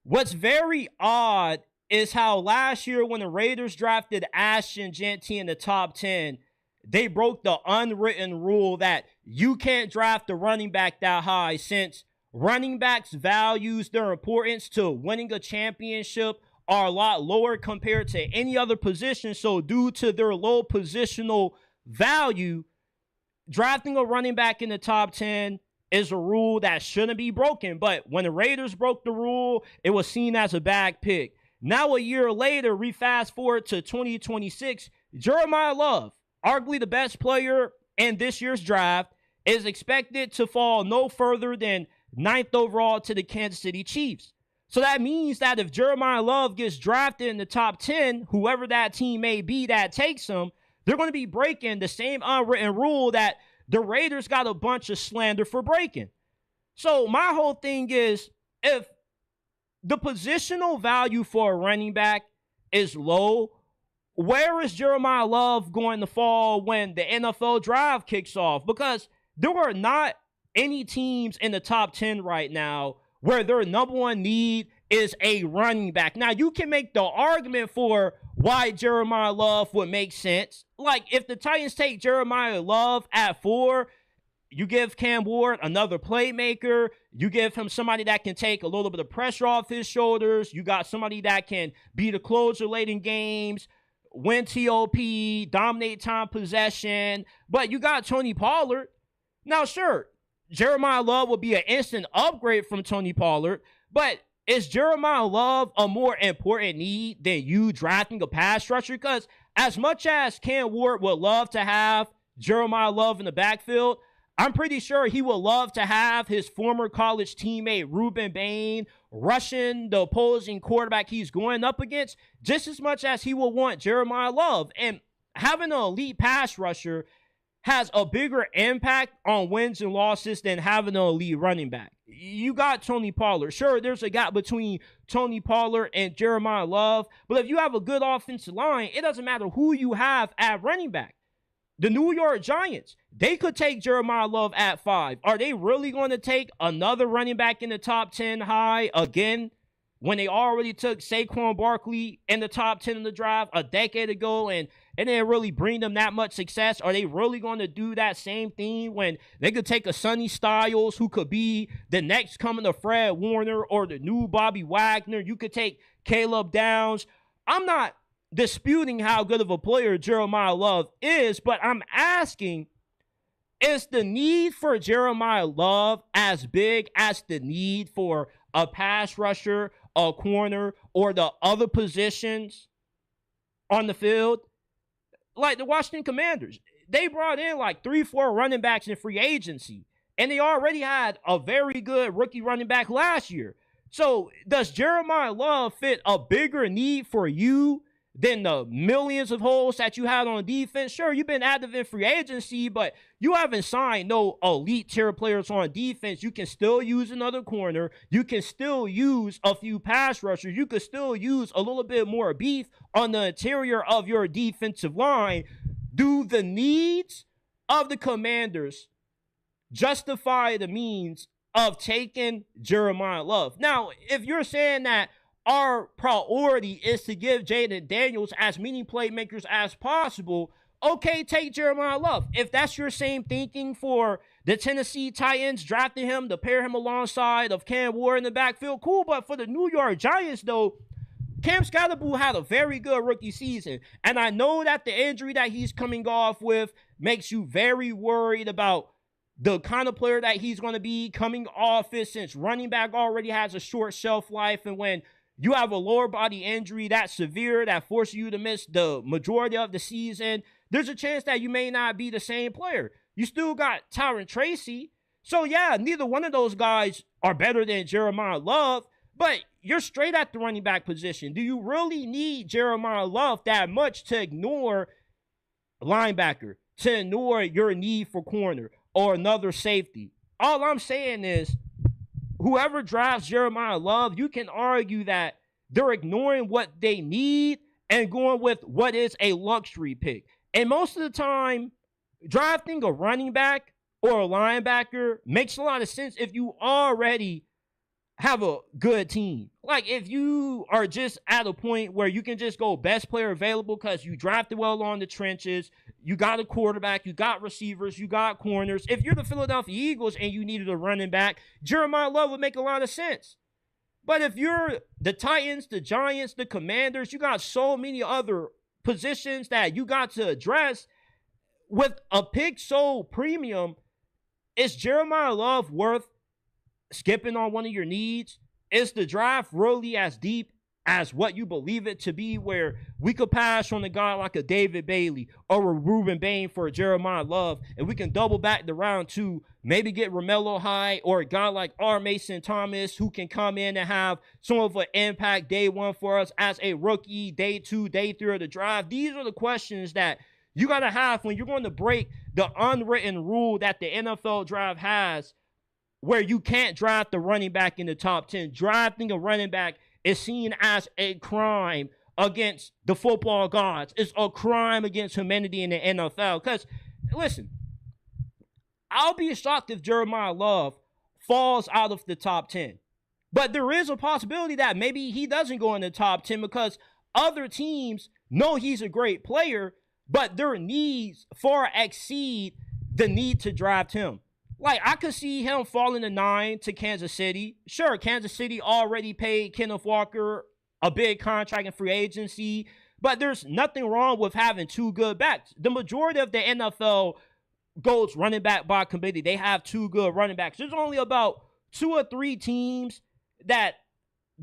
What's very odd is how last year when the Raiders drafted Ashton Jeanty in the top 10, they broke the unwritten rule that you can't draft a running back that high since running backs' values, their importance to winning a championship are a lot lower compared to any other position. So due to their low positional value, drafting a running back in the top 10 is a rule that shouldn't be broken. But when the Raiders broke the rule, it was seen as a bad pick. Now, a year later, we fast forward to 2026. Jeremiyah Love, arguably the best player in this year's draft, is expected to fall no further than 9th overall to the Kansas City Chiefs. So that means that if Jeremiyah Love gets drafted in the top 10, whoever that team may be that takes him, they're going to be breaking the same unwritten rule that the Raiders got a bunch of slander for breaking. So my whole thing is, if the positional value for a running back is low, where is Jeremiyah Love going to fall when the NFL draft kicks off? Because there are not any teams in the top 10 right now where their number one need is a running back. Now, you can make the argument for why Jeremiyah Love would make sense. Like, if the Titans take Jeremiyah Love at 4, you give Cam Ward another playmaker. You give him somebody that can take a little bit of pressure off his shoulders. You got somebody that can be the closer late in games, win TOP, dominate time possession. But you got Tony Pollard. Now, sure, Jeremiyah Love will be an instant upgrade from Tony Pollard, but is Jeremiyah Love a more important need than you drafting a pass rusher? Because as much as Cam Ward would love to have Jeremiyah Love in the backfield, I'm pretty sure he would love to have his former college teammate Ruben Bain rushing the opposing quarterback he's going up against just as much as he will want Jeremiyah Love. And having an elite pass rusher has a bigger impact on wins and losses than having an elite running back. You got Tony Pollard. Sure, there's a gap between Tony Pollard and Jeremiyah Love, but if you have a good offensive line, it doesn't matter who you have at running back. The New York Giants, they could take Jeremiyah Love at 5. Are they really going to take another running back in the top 10 high again? when they already took Saquon Barkley in the top 10 in the draft a decade ago and didn't really bring them that much success? Are they really going to do that same thing when they could take a Sonny Styles who could be the next coming of Fred Warner or the new Bobby Wagner? You could take Caleb Downs. I'm not disputing how good of a player Jeremiyah Love is, but I'm asking, is the need for Jeremiyah Love as big as the need for a pass rusher, a corner, or the other positions on the field? Like the Washington Commanders, they brought in like 3-4 running backs in free agency, and they already had a very good rookie running back last year. So does Jeremiyah Love fit a bigger need for you than the millions of holes that you had on defense? Sure, you've been active in free agency, but you haven't signed no elite tier players on defense. You can still use another corner. You can still use a few pass rushers. You could still use a little bit more beef on the interior of your defensive line. Do the needs of the Commanders justify the means of taking Jeremiyah Love? Now, if you're saying that our priority is to give Jaden Daniels as many playmakers as possible, okay, take Jeremiyah Love. If that's your same thinking for the Tennessee Titans, drafting him to pair him alongside of Cam Ward in the backfield, cool. But for the New York Giants, though, Cam Scalaboo had a very good rookie season. And I know that the injury that he's coming off with makes you very worried about the kind of player that he's going to be coming off it, since running back already has a short shelf life. And when you have a lower body injury that's severe, that forces you to miss the majority of the season, there's a chance that you may not be the same player. You still got Tyron Tracy. So, yeah, neither one of those guys are better than Jeremiyah Love, but you're straight at the running back position. Do you really need Jeremiyah Love that much to ignore linebacker, to ignore your need for corner or another safety? All I'm saying is, whoever drafts Jeremiyah Love, you can argue that they're ignoring what they need and going with what is a luxury pick. And most of the time, drafting a running back or a linebacker makes a lot of sense if you already have a good team. Like if you are just at a point where you can just go best player available because you drafted well on the trenches, you got a quarterback, you got receivers, you got corners. If you're the Philadelphia Eagles and you needed a running back, Jeremiyah Love would make a lot of sense. But if you're the Titans, the Giants, the Commanders, you got so many other positions that you got to address with a pick so premium. Is Jeremiyah Love worth skipping on one of your needs? Is the draft really as deep as what you believe it to be, where we could pass on a guy like a David Bailey or a Reuben Bain for a Jeremiyah Love, and we can double back to round 2, maybe get Romello Hyde or a guy like R. Mason Thomas who can come in and have some of an impact day 1 for us as a rookie, day 2, day 3 of the draft? These are the questions that you got to have when you're going to break the unwritten rule that the NFL draft has, where you can't draft a running back in the top 10. Drafting a running back is seen as a crime against the football gods. It's a crime against humanity in the NFL. Because, listen, I'll be shocked if Jeremiyah Love falls out of the top 10. But there is a possibility that maybe he doesn't go in the top 10 because other teams know he's a great player, but their needs far exceed the need to draft him. Like, I could see him falling to 9 to Kansas City. Sure, Kansas City already paid Kenneth Walker a big contract in free agency, but there's nothing wrong with having 2 good backs. The majority of the NFL goes running back by committee. They have 2 good running backs. There's only about 2 or 3 teams that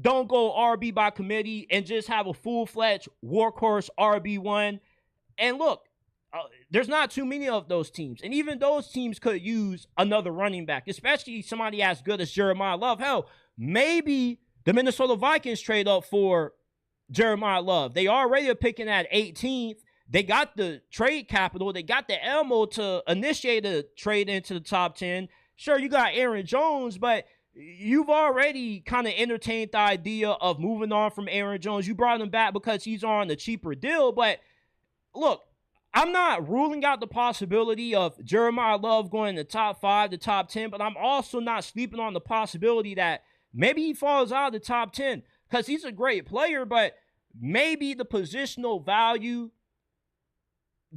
don't go RB by committee and just have a full-fledged workhorse RB1. And look, there's not too many of those teams. And even those teams could use another running back, especially somebody as good as Jeremiyah Love. Hell, maybe the Minnesota Vikings trade up for Jeremiyah Love. They already are picking at 18th. They got the trade capital. They got the ammo to initiate a trade into the top 10. Sure, you got Aaron Jones, but you've already kind of entertained the idea of moving on from Aaron Jones. You brought him back because he's on a cheaper deal. But look, I'm not ruling out the possibility of Jeremiyah Love going in the top 5, the top 10, but I'm also not sleeping on the possibility that maybe he falls out of the top 10. because he's a great player, but maybe the positional value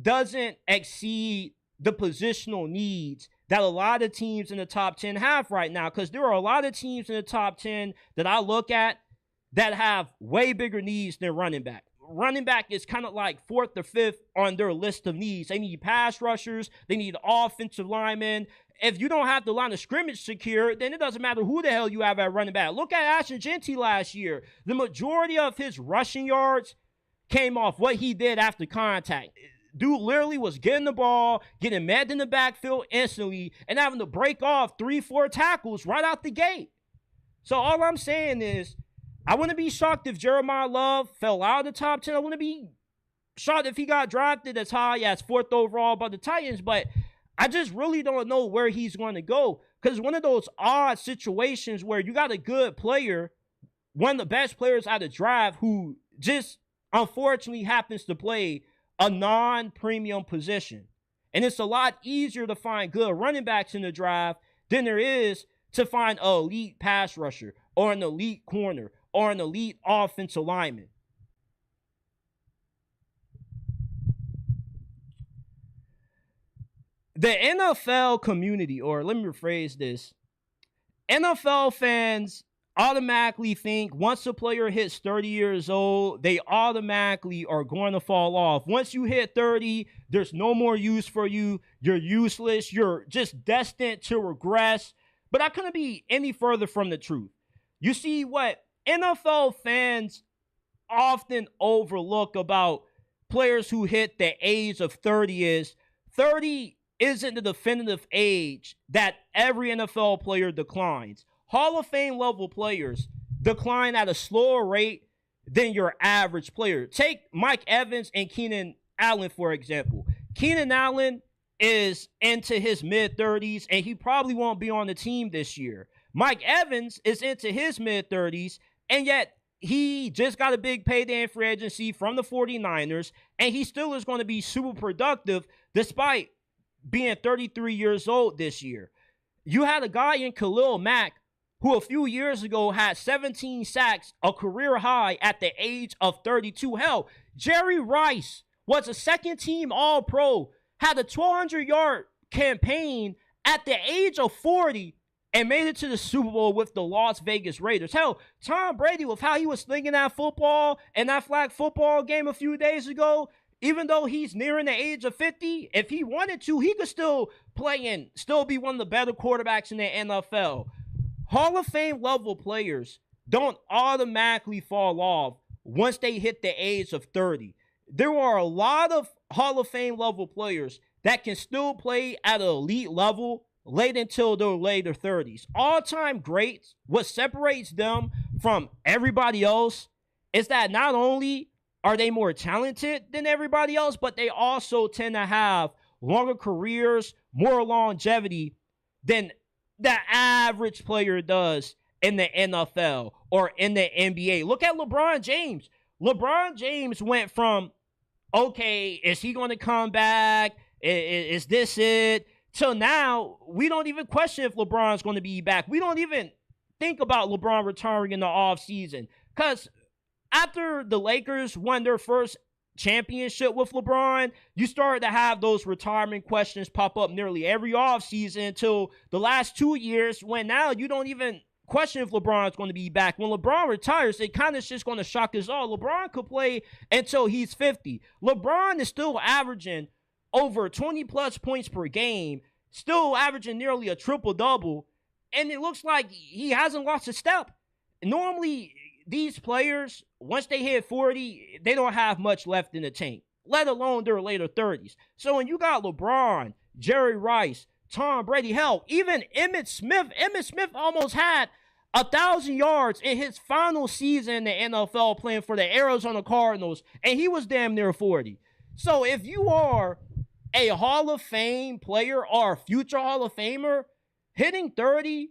doesn't exceed the positional needs that a lot of teams in the top 10 have right now, because there are a lot of teams in the top 10 that I look at that have way bigger needs than running back. Running back is kind of like fourth or fifth on their list of needs. They need pass rushers. They need offensive linemen. If you don't have the line of scrimmage secure, then it doesn't matter who the hell you have at running back. Look at Ashton Genty last year. The majority of his rushing yards came off what he did after contact. Dude literally was getting the ball, getting met in the backfield instantly, and having to break off 3-4 tackles right out the gate. So all I'm saying is, I wouldn't be shocked if Jeremiyah Love fell out of the top 10. I wouldn't be shocked if he got drafted as high as 4th overall by the Titans, but I just really don't know where he's going to go, because it's one of those odd situations where you got a good player, one of the best players out of draft, who just unfortunately happens to play a non-premium position. And it's a lot easier to find good running backs in the draft than there is to find an elite pass rusher or an elite corner or an elite offensive lineman. The NFL community, or let me rephrase this, NFL fans automatically think once a player hits 30 years old, they automatically are going to fall off. Once you hit 30, there's no more use for you. You're useless. You're just destined to regress. But I couldn't be any further from the truth. You see, what NFL fans often overlook about players who hit the age of 30 is 30 isn't the definitive age that every NFL player declines. Hall of Fame level players decline at a slower rate than your average player. Take Mike Evans and Keenan Allen, for example. Keenan Allen is into his mid-30s, and he probably won't be on the team this year. Mike Evans is into his mid-30s, and yet he just got a big payday in free agency from the 49ers, and he still is going to be super productive despite being 33 years old this year. You had a guy in Khalil Mack who a few years ago had 17 sacks, a career high at the age of 32. Hell, Jerry Rice was a second-team All-Pro, had a 1,200-yard campaign at the age of 40, and made it to the Super Bowl with the Las Vegas Raiders. Hell, Tom Brady, with how he was slinging that football in that flag football game a few days ago, even though he's nearing the age of 50, if he wanted to, he could still play and still be one of the better quarterbacks in the NFL. Hall of Fame level players don't automatically fall off once they hit the age of 30. There are a lot of Hall of Fame level players that can still play at an elite level late until their later 30s. All-time greats, what separates them from everybody else is that not only are they more talented than everybody else, but they also tend to have longer careers, more longevity than the average player does in the NFL or in the NBA. Look at LeBron James. LeBron James went from, okay, is he going to come back? Is this it? Till now, we don't even question if LeBron's going to be back. We don't even think about LeBron retiring in the offseason. Because after the Lakers won their first championship with LeBron, you started to have those retirement questions pop up nearly every offseason until the last 2 years, when now you don't even question if LeBron's going to be back. When LeBron retires, it kind of just going to shock us all. LeBron could play until he's 50. LeBron is still averaging over 20-plus points per game, still averaging nearly a triple-double, and it looks like he hasn't lost a step. Normally, these players, once they hit 40, they don't have much left in the tank, let alone their later 30s. So when you got LeBron, Jerry Rice, Tom Brady, hell, even Emmitt Smith almost had 1,000 yards in his final season in the NFL playing for the Arizona Cardinals, and he was damn near 40. So if you are a Hall of Fame player or a future Hall of Famer, hitting 30,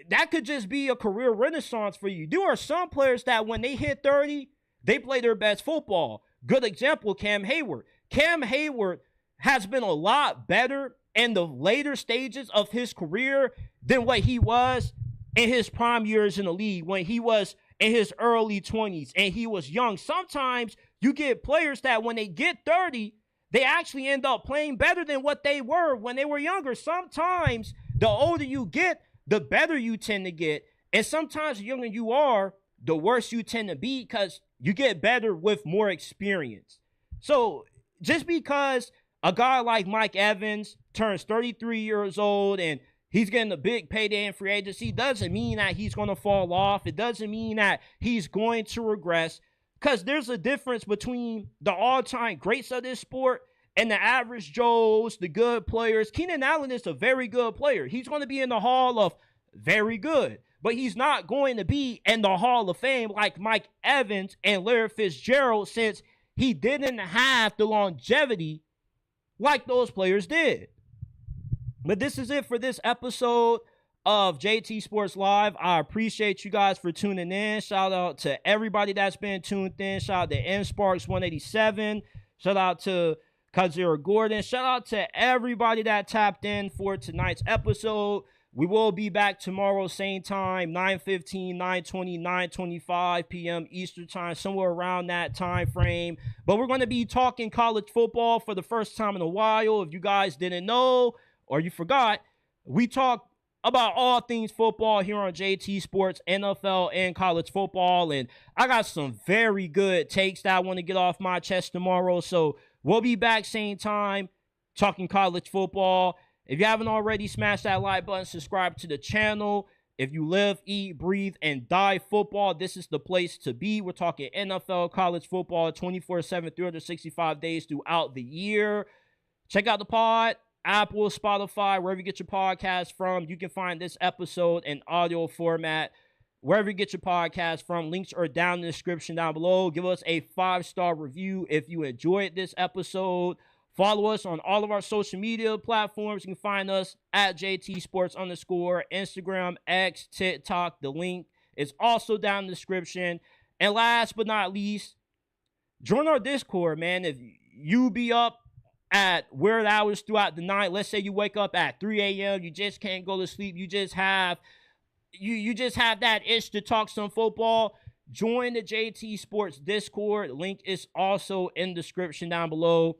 that could just be a career renaissance for you. There are some players that when they hit 30, they play their best football. Good example, Cam Hayward. Cam Hayward has been a lot better in the later stages of his career than what he was in his prime years in the league, when he was in his early 20s and he was young. Sometimes you get players that when they get 30, they actually end up playing better than what they were when they were younger. Sometimes the older you get, the better you tend to get. And sometimes the younger you are, the worse you tend to be because you get better with more experience. So just because a guy like Mike Evans turns 33 years old and he's getting a big payday in free agency doesn't mean that he's going to fall off. It doesn't mean that he's going to regress, because there's a difference between the all-time greats of this sport and the average Joes, the good players. Keenan Allen is a very good player. He's going to be in the Hall of Very Good, but he's not going to be in the Hall of Fame like Mike Evans and Larry Fitzgerald, since he didn't have the longevity like those players did. But this is it for this episode of JT Sports Live. I appreciate you guys for tuning in. Shout out to everybody that's been tuned in. Shout out to NSparks187. Shout out to Kazira Gordon. Shout out to everybody that tapped in for tonight's episode. We will be back tomorrow, same time, 9:15, 9:20, 9:25 p.m. Eastern time, somewhere around that time frame. But we're going to be talking college football for the first time in a while. If you guys didn't know or you forgot, we talk about all things football here on JT Sports, NFL and college football. And I got some very good takes that I want to get off my chest tomorrow. So we'll be back same time talking college football. If you haven't already, smash that like button, subscribe to the channel. If you live, eat, breathe, and die football, this is the place to be. We're talking NFL, college football, 24/7, 365 days throughout the year. Check out the pod, Apple, Spotify, wherever you get your podcast from. You can find this episode in audio format wherever you get your podcast from. Links are down in the description down below. Give us a 5-star review if you enjoyed this episode. Follow us on all of our social media platforms. You can find us at JT Sports _ Instagram, X, TikTok. The link is also down in the description. And last but not least, join our Discord, man. If you be up at weird hours throughout the night, let's say you wake up at 3 a.m., you just can't go to sleep, you just have that itch to talk some football, join the JT Sports Discord. Link is also in the description down below.